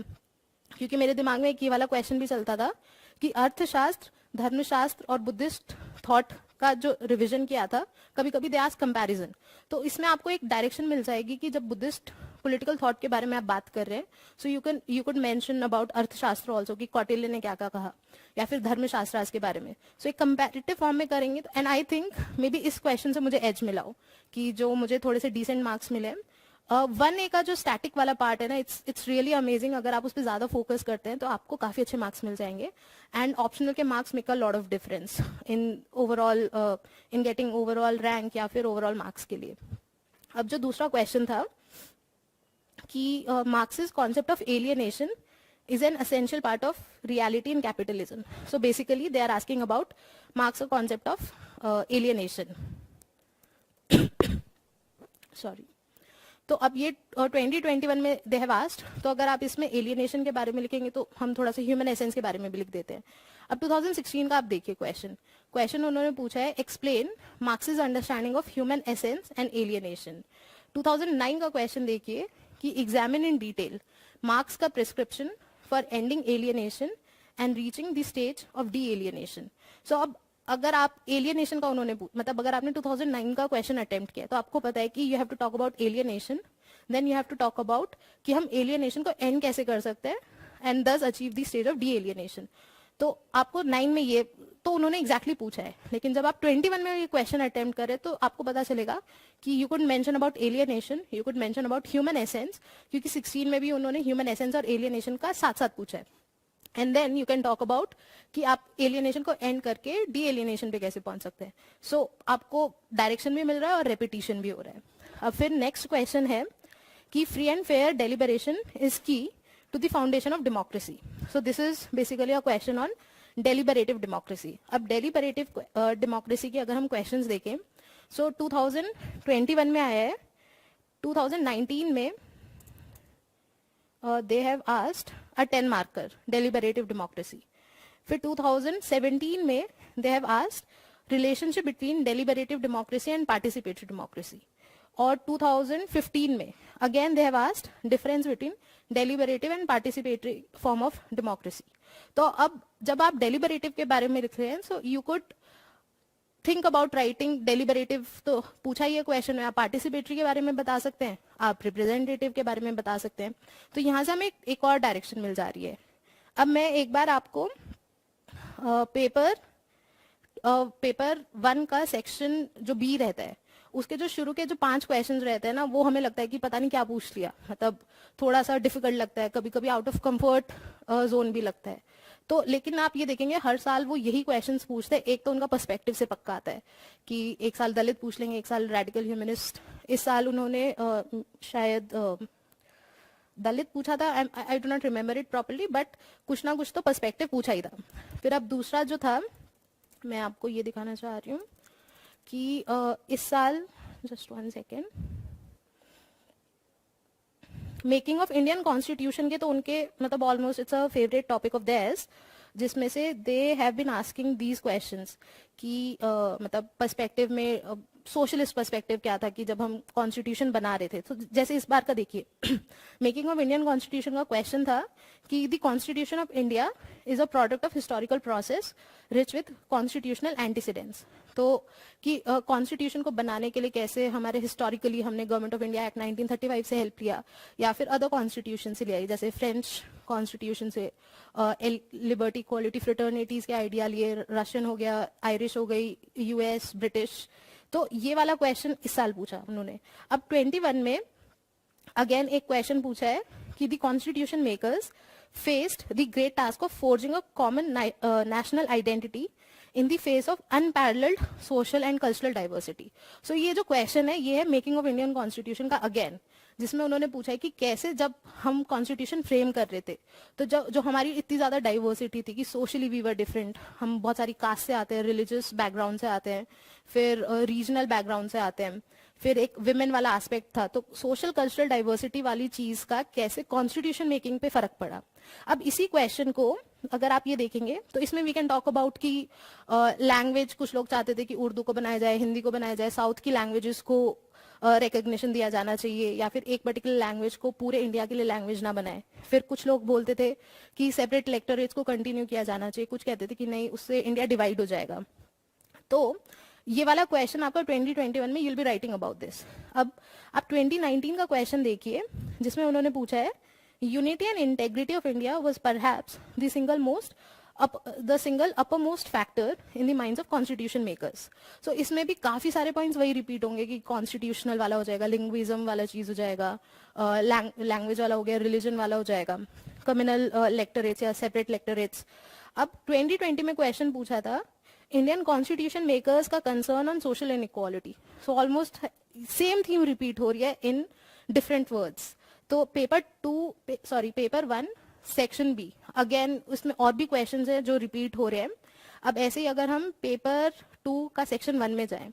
क्योंकि मेरे दिमाग में एक ये वाला क्वेश्चन भी चलता था कि अर्थशास्त्र, धर्मशास्त्र और बुद्धिस्ट थॉट का जो रिवीजन किया था, कभी कभी दे आस्क कंपैरिजन. तो इसमें आपको एक डायरेक्शन मिल जाएगी कि जब बुद्धिस्ट पॉलिटिकल थॉट के बारे में आप बात कर रहे हैं, so you could mention about अर्थशास्त्र आल्सो कि कौटिल्य ने क्या क्या कहा, या फिर धर्मशास्त्र के बारे में. सो एक कंपैरेटिव फॉर्म में करेंगे. And I think may be इस क्वेश्चन से मुझे एज मिला हो, कि जो मुझे थोड़े से डिसेंट मार्क्स मिले. 1A का जो स्टैटिक वाला पार्ट है ना, इट्स रियली अमेजिंग. अगर आप उस पर ज्यादा फोकस करते हैं तो आपको काफी अच्छे मार्क्स मिल जाएंगे. एंड ऑप्शनल के marks make a lot of difference in overall, in getting overall rank या फिर ओवरऑल मार्क्स के लिए. अब जो दूसरा क्वेश्चन था कि Marxist concept of alienation is an essential part of reality in capitalism. So basically they are asking about Marx's concept of alienation. Sorry. तो अब ये 2021 में दे हैव आस्क्ड, तो अगर आप इसमें एलियनेशन के बारे में लिखेंगे तो हम थोड़ा सा ह्यूमन एसेंस के बारे में भी लिख देते हैं. अब 2016 का आप देखिए क्वेश्चन उन्होंने पूछा है, explain Marxist understanding of human essence and alienation. 2009 का क्वेश्चन देखिए कि एग्जामिन इन डिटेल मार्क्स का prescription for ending alienation and reaching the stage of de alienation. So अब अगर आप एलियनेशन का उन्होंने मतलब अगर आपने 2009 का क्वेश्चन अटेम्प्ट किया तो आपको पता है कि you have to talk about alienation, then you have to talk about कि हम एलियनेशन को एंड कैसे कर सकते हैं एंड दस achieve the stage of de alienation. तो आपको 9 में ये तो उन्होंने एग्जैक्टली पूछा है, लेकिन जब आप 21 में ये क्वेश्चन अटेम्प्ट करें तो आपको पता चलेगा कि you could mention about alienation, you could mention about human essence, क्योंकि 16 में भी उन्होंने ह्यूमन एसेंस और एलियनेशन का साथ साथ पूछा है. And then you can talk about कि आप एलियनेशन को एंड करके डी एलियनेशन पे कैसे पहुंच सकते हैं. सो आपको डायरेक्शन भी मिल रहा है और रेपिटेशन भी हो रहा है. अब फिर नेक्स्ट क्वेश्चन है कि free and fair deliberation is key to the foundation of democracy. So this is basically a question on deliberative democracy. अब डेलिबरेटिव डेमोक्रेसी के अगर हम क्वेश्चंस देखें, सो 2021 में आया है, 2019 में they have asked a 10 marker deliberative democracy. फिर 2017 में they have asked relationship between deliberative democracy and participatory democracy. और 2015 में again they have asked difference between deliberative and participatory form of democracy. तो अब जब आप deliberative के बारे में लिख रहे हैं, so you could think about writing deliberative. तो पूछा ये क्वेश्चन है, आप पार्टिसिपेटरी के बारे में बता सकते हैं, आप रिप्रेजेंटेटिव के बारे में बता सकते हैं. तो यहाँ से हमें एक और डायरेक्शन मिल जा रही है. अब मैं एक बार आपको पेपर 1 का सेक्शन जो बी रहता है, उसके जो शुरू के जो 5 क्वेश्चंस रहते हैं ना, वो हमें लगता है कि पता नहीं क्या पूछ लिया, मतलब थोड़ा सा डिफिकल्ट लगता है, कभी कभी आउट ऑफ कंफर्ट जोन भी लगता है. तो लेकिन आप ये देखेंगे हर साल वो यही क्वेश्चंस पूछते हैं. एक तो उनका पर्सपेक्टिव से पक्का आता है कि एक साल दलित पूछ लेंगे, एक साल रेडिकल ह्यूमनिस्ट. इस साल उन्होंने शायद दलित पूछा था, I do not remember it properly, but कुछ ना कुछ तो पर्सपेक्टिव पूछा ही था. फिर अब दूसरा जो था, मैं आपको ये दिखाना चाह रही हूँ कि इस साल, just 1 second, making of Indian constitution के तो उनके मतलब almost it's a favourite topic of theirs, जिसमें से they have been asking these questions कि मतलब पर्सपेक्टिव में सोशलिस्ट पर्सपेक्टिव क्या था कि जब हम कॉन्स्टिट्यूशन बना रहे थे। तो जैसे इस बार का देखिए मेकिंग ऑफ इंडियन कॉन्स्टिट्यूशन का क्वेश्चन था कि the constitution of India is a product of historical process rich with constitutional antecedents. तो कि कॉन्स्टिट्यूशन को बनाने के लिए कैसे हमारे हिस्टोरिकली हमने गवर्नमेंट ऑफ इंडिया एक्ट 1935 से हेल्प लिया या फिर अदर कॉन्स्टिट्यूशन से लिया, जैसे फ्रेंच कॉन्स्टिट्यूशन से लिबर्टी इक्वालिटी फ्रेटर्निटीज के आइडिया लिए, रशियन हो गया, आयरिश हो गई, यूएस, ब्रिटिश। तो ये वाला क्वेश्चन इस साल पूछा उन्होंने। अब 21 में अगेन एक क्वेश्चन पूछा है कि the constitution makers faced the great task of forging a common national identity in the face of unparalleled social and cultural diversity. So ये जो क्वेश्चन है ये है मेकिंग ऑफ इंडियन कॉन्स्टिट्यूशन का अगेन, जिसमें उन्होंने पूछा है कि कैसे जब हम कॉन्स्टिट्यूशन फ्रेम कर रहे थे तो जो हमारी इतनी ज्यादा डाइवर्सिटी थी कि सोशली वी वर डिफरेंट, हम बहुत सारी कास्ट से आते हैं, रिलीजियस बैकग्राउंड से आते हैं, फिर रीजनल बैकग्राउंड से आते हैं, फिर एक विमेन वाला एस्पेक्ट था, तो सोशल कल्चरल डाइवर्सिटी वाली चीज का कैसे कॉन्स्टिट्यूशन मेकिंग पे फर्क पड़ा। अब इसी क्वेश्चन को अगर आप ये देखेंगे तो इसमें वी कैन टॉक अबाउट कि लैंग्वेज कुछ लोग चाहते थे कि उर्दू को बनाया जाए, हिंदी को बनाया जाए, साउथ की लैंग्वेजेस को रिकग्निशन दिया जाना चाहिए, या फिर एक पर्टिकुलर लैंग्वेज को पूरे इंडिया के लिए लैंग्वेज ना बनाए। फिर कुछ लोग बोलते थे कि सेपरेट इलेक्टोरेट्स को कंटिन्यू किया जाना चाहिए, कुछ कहते थे कि नहीं उससे इंडिया डिवाइड हो जाएगा। तो ये वाला क्वेश्चन आपका 2021 में you'll be writing about this. अब आप 2019 का क्वेश्चन देखिए जिसमें उन्होंने पूछा है unity and integrity of India was perhaps the single uppermost factor in the minds of constitution makers. So इसमें भी काफी सारे पॉइंट्स वही रिपीट होंगे कि कॉन्स्टिट्यूशनल वाला हो जाएगा, लिंग्विज्म वाला चीज हो जाएगा, लैंग्वेज वाला हो गया, रिलीजन वाला हो जाएगा, कम्युनल इलेक्टोरेट्स या सेपरेट इलेक्टोरेट्स। अब 2020 में क्वेश्चन पूछा था इंडियन कॉन्स्टिट्यूशन मेकर्स का concern on social inequality. So almost same theme repeat हो रही है इन डिफरेंट वर्ड्स। तो पेपर 1 सेक्शन बी अगेन उसमें और भी क्वेश्चंस हैं जो रिपीट हो रहे हैं। अब ऐसे ही अगर हम पेपर 2 का सेक्शन 1 में जाएं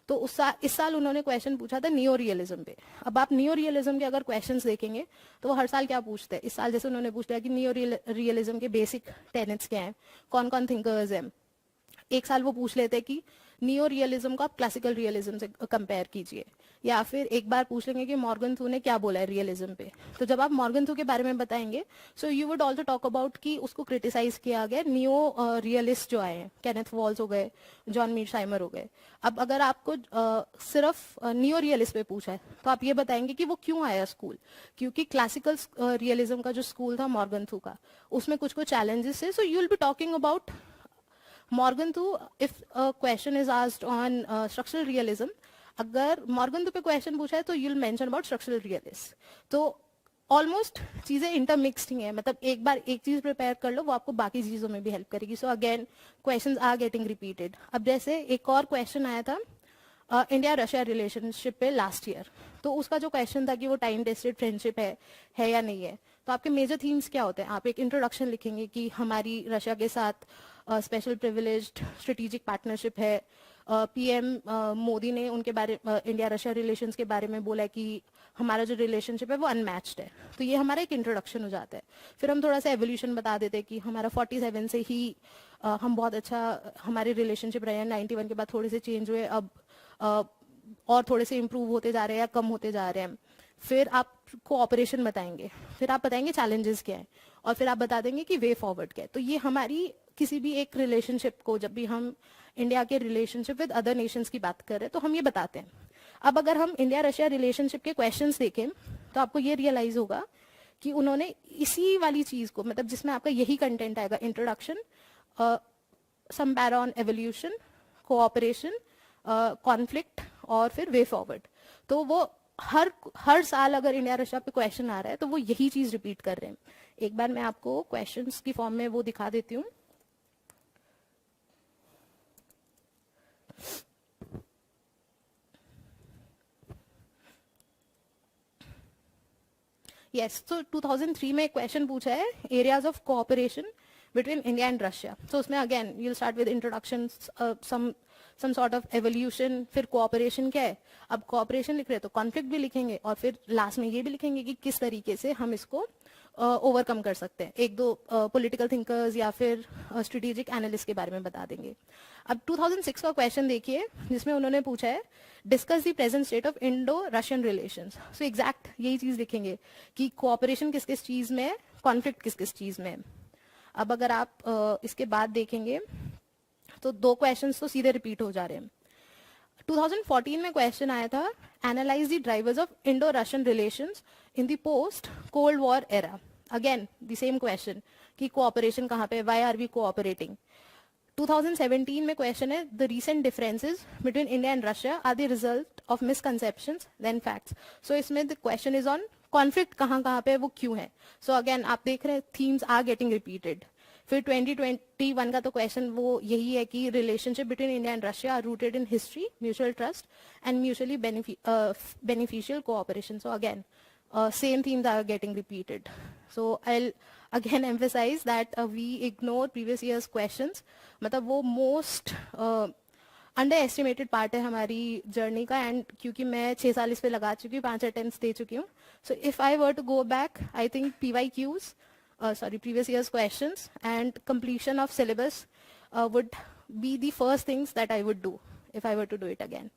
तो इस साल उन्होंने क्वेश्चन पूछा था नियो रियलिज्म पे। अब आप नियो रियलिज्म के अगर क्वेश्चंस देखेंगे तो वो हर साल क्या पूछते हैं, इस साल जैसे उन्होंने पूछ लिया कि नियो रियलिज्म के बेसिक टेनेट्स क्या हैं, कौन कौन थिंकर्स हैं। एक साल वो पूछ लेते हैं कि नियो रियलिज्म को आप क्लासिकल रियलिज्म से कंपेयर कीजिए, या फिर एक बार पूछ लेंगे कि मॉर्गन थू ने क्या बोला है रियलिज्म पे। तो जब आप मॉर्गन थू के बारे में बताएंगे so you would also talk about कि उसको क्रिटिसाइज किया गया नियो रियलिस्ट जो आए हैं, केनेथ वॉल्स हो गए, जॉन मीरसाइमर हो गए। अब अगर आपको सिर्फ नियो रियलिस्ट पे पूछा है तो आप ये बताएंगे कि वो क्यों आया स्कूल, क्योंकि क्लासिकल रियलिज्म का जो स्कूल था मॉर्गन थू का उसमें कुछ चैलेंजेस है। So you will be talking about Morgenthau. If question is asked on structural realism, अगर मॉर्गन थू पे क्वेश्चन पूछा है तो you'll mention about structural realist. तो ऑलमोस्ट चीजें इंटरमिक्स्ड ही है, मतलब एक बार एक चीज प्रिपेयर कर लो वो आपको बाकी चीजों में भी हेल्प करेगी। So again questions are getting repeated. अब जैसे एक और क्वेश्चन आया था इंडिया रशिया रिलेशनशिप पे लास्ट ईयर, तो उसका जो क्वेश्चन था कि वो टाइम टेस्टेड फ्रेंडशिप है या नहीं है। तो आपके मेजर थीम्स क्या होते हैं, आप एक इंट्रोडक्शन लिखेंगे कि हमारी रशिया के साथ स्पेशल प्रिविलेज्ड स्ट्रेटेजिक पार्टनरशिप है। पीएम मोदी ने उनके बारे इंडिया रशिया रिलेशंस के बारे में बोला कि हमारा जो रिलेशनशिप है वो अनमैच्ड है। तो ये हमारा एक इंट्रोडक्शन हो जाता है। फिर हम थोड़ा सा एवोल्यूशन बता देते हैं कि हमारा 47 से ही हम बहुत अच्छा हमारे रिलेशनशिप रहे हैं, 91 के बाद थोड़े से चेंज हुए, अब और थोड़े से इम्प्रूव होते जा रहे हैं या कम होते जा रहे हैं। फिर आप कोऑपरेशन बताएंगे, फिर आप बताएंगे चैलेंजेस क्या है, और फिर आप बता देंगे कि वे फॉरवर्ड क्या है। तो ये हमारी किसी भी एक रिलेशनशिप को, जब भी हम इंडिया के रिलेशनशिप विद अदर नेशंस की बात कर रहे हैं तो हम ये बताते हैं। अब अगर हम इंडिया रशिया रिलेशनशिप के क्वेश्चंस देखें तो आपको ये रियलाइज होगा कि उन्होंने इसी वाली चीज को, मतलब जिसमें आपका यही कंटेंट आएगा, introduction, some para on evolution, cooperation, conflict और फिर वे फॉरवर्ड। तो वो हर साल अगर इंडिया रशिया पे क्वेश्चन आ रहा है तो वो यही चीज रिपीट कर रहे हैं। एक बार मैं आपको क्वेश्चंस की फॉर्म में वो दिखा देती हूँ। यस, तो 2003 में एक क्वेश्चन पूछा है areas of cooperation between India and Russia. तो उसमें again you'll start with introduction, some sort of evolution, फिर कोऑपरेशन क्या है। अब कोऑपरेशन लिख रहे हैं तो कॉन्फ्लिक्ट भी लिखेंगे और फिर लास्ट में ये भी लिखेंगे कि किस तरीके से हम इसको ओवरकम कर सकते हैं, एक दो पॉलिटिकल थिंकर्स या फिर स्ट्रेटेजिक एनालिस्ट के बारे में बता देंगे। अब 2006 का क्वेश्चन देखिए जिसमें उन्होंने पूछा है discuss the present state of Indo Russian relations. So exact यही चीज लिखेंगे कि कोऑपरेशन किस किस चीज में है, कॉन्फ्लिक्ट किस किस चीज में है। अब अगर आप इसके बाद देखेंगे तो दो क्वेश्चंस तो सीधे रिपीट हो जा रहे हैं। 2014 में क्वेश्चन आया था analyse the drivers of Indo Russian relations in the post cold war era. Again the same question कि कोऑपरेशन कहाँ पे, व्हाई आर वी कोऑपरेटिंग। 2017 में क्वेश्चन है the recent differences between India and Russia are the result of misconceptions than facts. So इसमें the question is on conflict कहाँ कहाँ पे, वो क्यों है। सो अगेन आप देख रहे हैं थीम्स आर गेटिंग रिपीटेड। फिर 2021 का तो क्वेश्चन वो यही है कि relationship between India and Russia are rooted in history, mutual trust and mutually beneficial cooperation. So again same themes are getting repeated. So I'll again emphasize that we ignore previous year's questions. मतलब वो most under estimated part है हमारी journey का, and क्योंकि मैं 6 साल इस पे लगा चुकी हूँ, 5 अटेम्प्ट्स दे चुकी हूँ। So if I were to go back, I think PYQs, previous year's questions and completion of syllabus would be the first things that I would do if I were to do it again.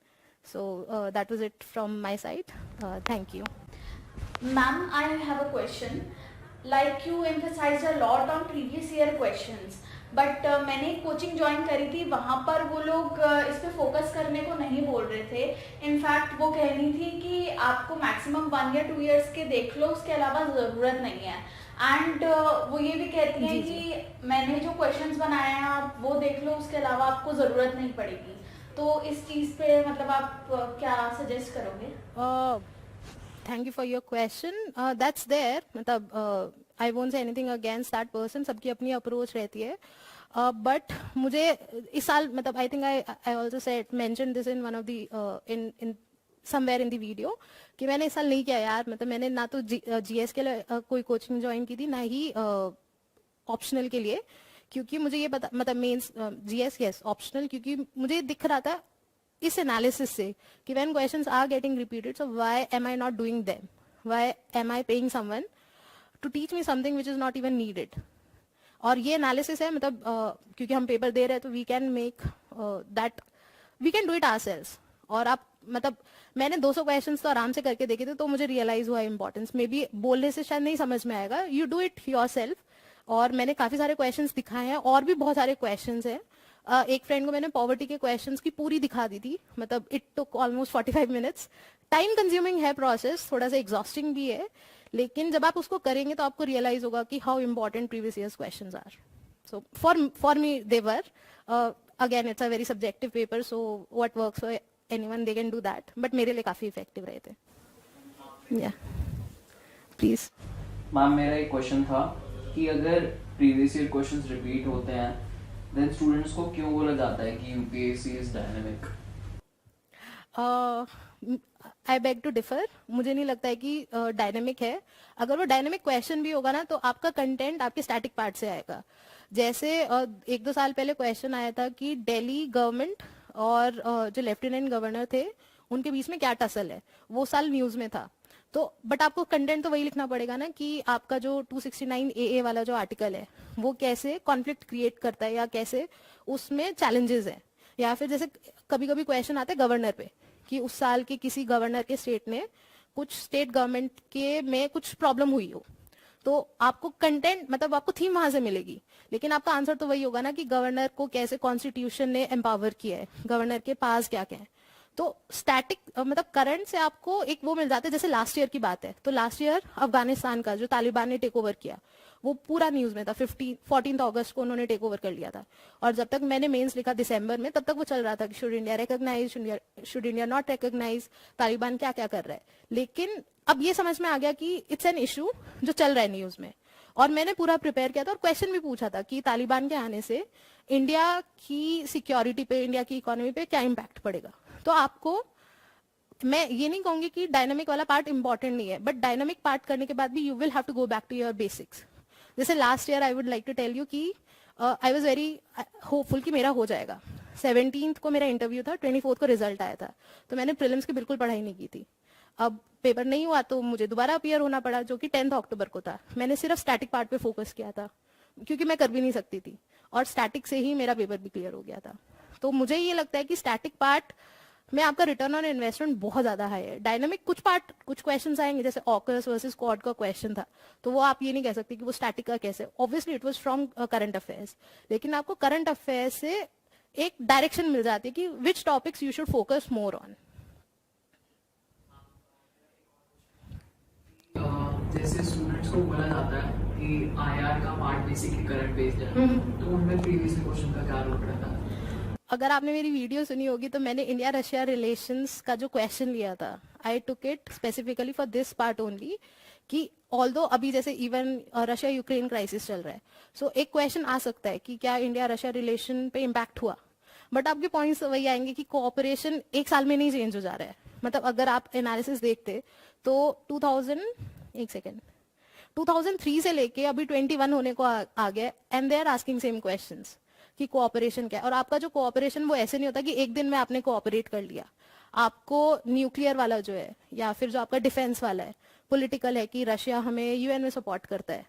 So that was it from my side. Thank you. Ma'am, I have a question. Like you emphasized a lot on previous year questions, but मैंने coaching join करी थी, वहाँ पर वो लोग इस पे focus करने को नहीं बोल रहे थे। इनफैक्ट वो कह रही थी कि आपको मैक्सिमम 1 या 2 years के देख लो, उसके अलावा ज़रूरत नहीं है। एंड वो ये भी कहती हैं कि मैंने जो क्वेश्चंस बनाए हैं आप वो देख लो, उसके अलावा आपको ज़रूरत नहीं पड़ेगी। तो इस चीज़ पे मतलब आप क्या सजेस्ट करोगे? Thank you for your question. That's there. मतलब I won't say anything against that person. सबकी अपनी अप्रोच रहती है. But मुझे इस साल मतलब I think I also said mentioned this in one of the in somewhere in the video कि मैंने इस साल नहीं किया यार। मतलब मैंने ना तो GS के लिए कोई कोचिंग ज्वाइन की थी, ना ही ऑप्शनल के लिए, क्योंकि मुझे ये पता मतलब मेंस GS यस ऑप्शनल, क्योंकि मुझे दिख रहा था इस एनालिसिस से कि when questions are getting repeated, so why am I not doing them, why am I paying someone to teach me something which is not even needed. और ये एनालिसिस है मतलब क्योंकि हम पेपर दे रहे हैं तो we can make that, we can do it ourselves. और आप मतलब मैंने 200 क्वेश्चंस तो आराम से करके देखे थे, तो मुझे रियलाइज हुआ इंपॉर्टेंस। मे बी बोलने से शायद नहीं समझ में आएगा, यू डू इट योरसेल्फ। और मैंने काफी सारे क्वेश्चंस दिखाए हैं, और भी बहुत सारे क्वेश्चंस हैं। एक फ्रेंड को मैंने पॉवर्टी के क्वेश्चंस की पूरी दिखा दी थी, मतलब it took almost 45 minutes. Time consuming है प्रोसेस, थोड़ा सा एग्जॉस्टिंग भी है, लेकिन जब आप उसको करेंगे तो आपको रियलाइज होगा कि how important previous years questions are. So for me they were, again it's a very subjective paper, so what works for anyone they can do that, but मेरे लिए काफी इफेक्टिव रहे थे। या प्लीज मैम, मेरा एक क्वेश्चन था कि अगर प्रीवियस ईयर क्वेश्चंस रिपीट होते हैं देन स्टूडेंट्स को क्यों बोला जाता है कि UPSC is dynamic? I beg to differ. मुझे नहीं लगता है कि डायनेमिक है। अगर वो डायनेमिक क्वेश्चन भी होगा ना, तो आपका कंटेंट आपके स्टैटिक पार्ट से आएगा। जैसे 1-2 साल पहले क्वेश्चन आया था कि दिल्ली गवर्नमेंट और जो लेफ्टिनेंट गवर्नर थे उनके बीच में क्या टसल है, वो साल न्यूज में था। तो बट आपको कंटेंट तो वही लिखना पड़ेगा ना कि आपका जो 269 AA वाला जो आर्टिकल है वो कैसे कॉन्फ्लिक्ट क्रिएट करता है, या कैसे उसमें चैलेंजेस है। या फिर जैसे कभी कभी क्वेश्चन आते हैं गवर्नर पे कि उस साल के किसी गवर्नर के स्टेट ने कुछ स्टेट गवर्नमेंट के में कुछ प्रॉब्लम हुई हो, तो आपको कंटेंट मतलब आपको थीम वहां से मिलेगी, लेकिन आपका आंसर तो वही होगा ना कि गवर्नर को कैसे कॉन्स्टिट्यूशन ने एम्पावर किया है, गवर्नर के पास क्या क्या है। तो स्टैटिक मतलब करंट से आपको एक वो मिल जाता है। जैसे लास्ट ईयर की बात है, तो लास्ट ईयर अफगानिस्तान का जो तालिबान ने टेक ओवर किया वो पूरा न्यूज में था। 14 अगस्त को उन्होंने टेक ओवर कर लिया था, और जब तक मैंने मेंस लिखा दिसंबर में, तब तक वो चल रहा था कि should India recognise, should India not recognise, Taliban क्या क्या कर रहा है। लेकिन अब ये समझ में आ गया कि इट्स एन इशू जो चल रहा है न्यूज में, और मैंने पूरा प्रिपेयर किया था और क्वेश्चन भी पूछा था कि तालिबान के आने से इंडिया की सिक्योरिटी पे, इंडिया की इकोनॉमी पे क्या इम्पैक्ट पड़ेगा। तो आपको मैं ये नहीं कहूंगी कि डायनामिक वाला पार्ट इंपॉर्टेंट नहीं है, बट डायनामिक पार्ट करने के बाद भी you will have to go back to your basics. जैसे last year I would like to tell you कि आई वाज वेरी होपफुल कि मेरा हो जाएगा। 17th को मेरा इंटरव्यू था, 24th को रिजल्ट आया था, तो मैंने प्रीलिम्स की बिल्कुल पढ़ाई नहीं की थी। अब पेपर नहीं हुआ तो मुझे दोबारा अपीयर होना पड़ा, जो कि 10 अक्टूबर को था। मैंने सिर्फ स्टैटिक पार्ट पे फोकस किया था क्योंकि मैं कर भी नहीं सकती थी, और स्टैटिक से ही मेरा पेपर भी क्लियर हो गया था। तो मुझे ये लगता है कि स्टैटिक पार्ट में आपका रिटर्न ऑन इन्वेस्टमेंट बहुत ज्यादा हाई है। डायनामिक कुछ क्वेश्चंस आएंगे, जैसे ऑकर्स वर्सेस क्वाड का क्वेश्चन था, तो वो आप ये नहीं कह सकते कि वो स्टैटिक का कैसे, obviously it was from current affairs, लेकिन आपको करंट अफेयर्स से एक डायरेक्शन मिल जाती है कि which topics you should focus more on. जैसे स्टूडेंट्स को बोला जाता है कि आईआर का पार्ट बेसिकली करंट बेस्ड है, तो उनमें प्रीवियस क्वेश्चन का क्या रोल पड़ता है? अगर आपने मेरी वीडियो सुनी होगी तो मैंने इंडिया रशिया रिलेशंस का जो क्वेश्चन लिया था, I took it specifically for this part only, कि ऑल्दो अभी जैसे इवन रशिया यूक्रेन क्राइसिस चल रहा है, सो एक क्वेश्चन आ सकता है कि क्या इंडिया रशिया रिलेशन पे इम्पैक्ट हुआ, बट आपके पॉइंट्स वही आएंगे कि कोऑपरेशन एक साल में नहीं चेंज हो जा रहा है। मतलब अगर आप एनालिसिस देखते तो 2003 से लेके अभी 21 होने को आ गया, and they are asking same questions कि कोऑपरेशन क्या है। और आपका जो कोऑपरेशन वो ऐसे नहीं होता कि एक दिन में आपने कोऑपरेट कर लिया। आपको न्यूक्लियर वाला जो है, या फिर जो आपका डिफेंस वाला है, पॉलिटिकल है कि रशिया हमें यूएन में सपोर्ट करता है,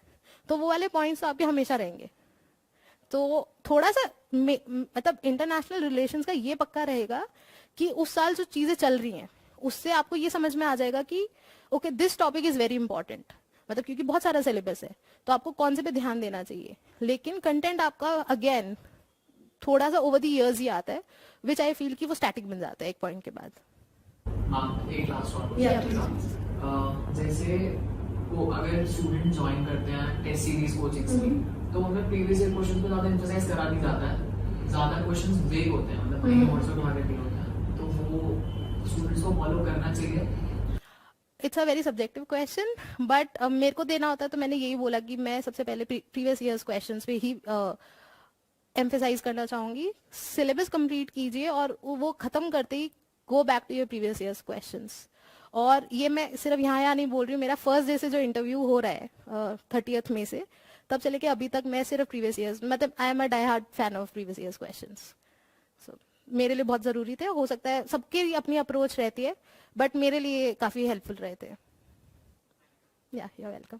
तो वो वाले पॉइंट्स आपके हमेशा रहेंगे। तो थोड़ा सा मतलब इंटरनेशनल रिलेशंस का ये पक्का रहेगा कि उस साल जो चीजें चल रही हैं उससे आपको ये समझ में आ जाएगा कि okay this topic is very important, मतलब क्योंकि बहुत सारा सिलेबस है तो आपको कौन से पे ध्यान देना चाहिए। लेकिन कंटेंट आपका अगेन थोड़ा सा ओवर द इयर्स ही आता है, विच आई फील कि वो स्टैटिक बन जाता है एक पॉइंट के बाद। एक लास्ट और Yeah, जैसे वो अगर स्टूडेंट ज्वाइन करते हैं टेस्ट सीरीज कोचिंग्स की, तो उनमें प्रीवियस ईयर क्वेश्चन को ज्यादा एम्फसाइज करा नहीं जाता है, ज्यादा क्वेश्चंस वेग होते हैं, मतलब कहीं और से उठाने नहीं होते हैं, तो वो स्टूडेंट्स को फॉलो करना चाहिए। It's a very subjective question, but मेरे को देना होता है तो मैंने यही बोला कि मैं सबसे पहले प्रीवियस ईयर्स क्वेश्चंस पे ही एम्फेसाइज करना चाहूंगी। सिलेबस कंप्लीट कीजिए और वो खत्म करते ही go back to your previous years questions. और ये मैं सिर्फ यहाँ नहीं बोल रही हूँ, मेरा फर्स्ट डे से जो इंटरव्यू हो रहा है 30th मई से, तब से लेके अभी तक मैं सिर्फ प्रीवियस ईयर्स, मतलब I am a die hard fan of previous years questions. So मेरे लिए बहुत जरूरी थे, हो सकता है सबकी अपनी अप्रोच रहती है, बट मेरे लिए काफी हेल्पफुल रहे थे। या यू आर वेलकम।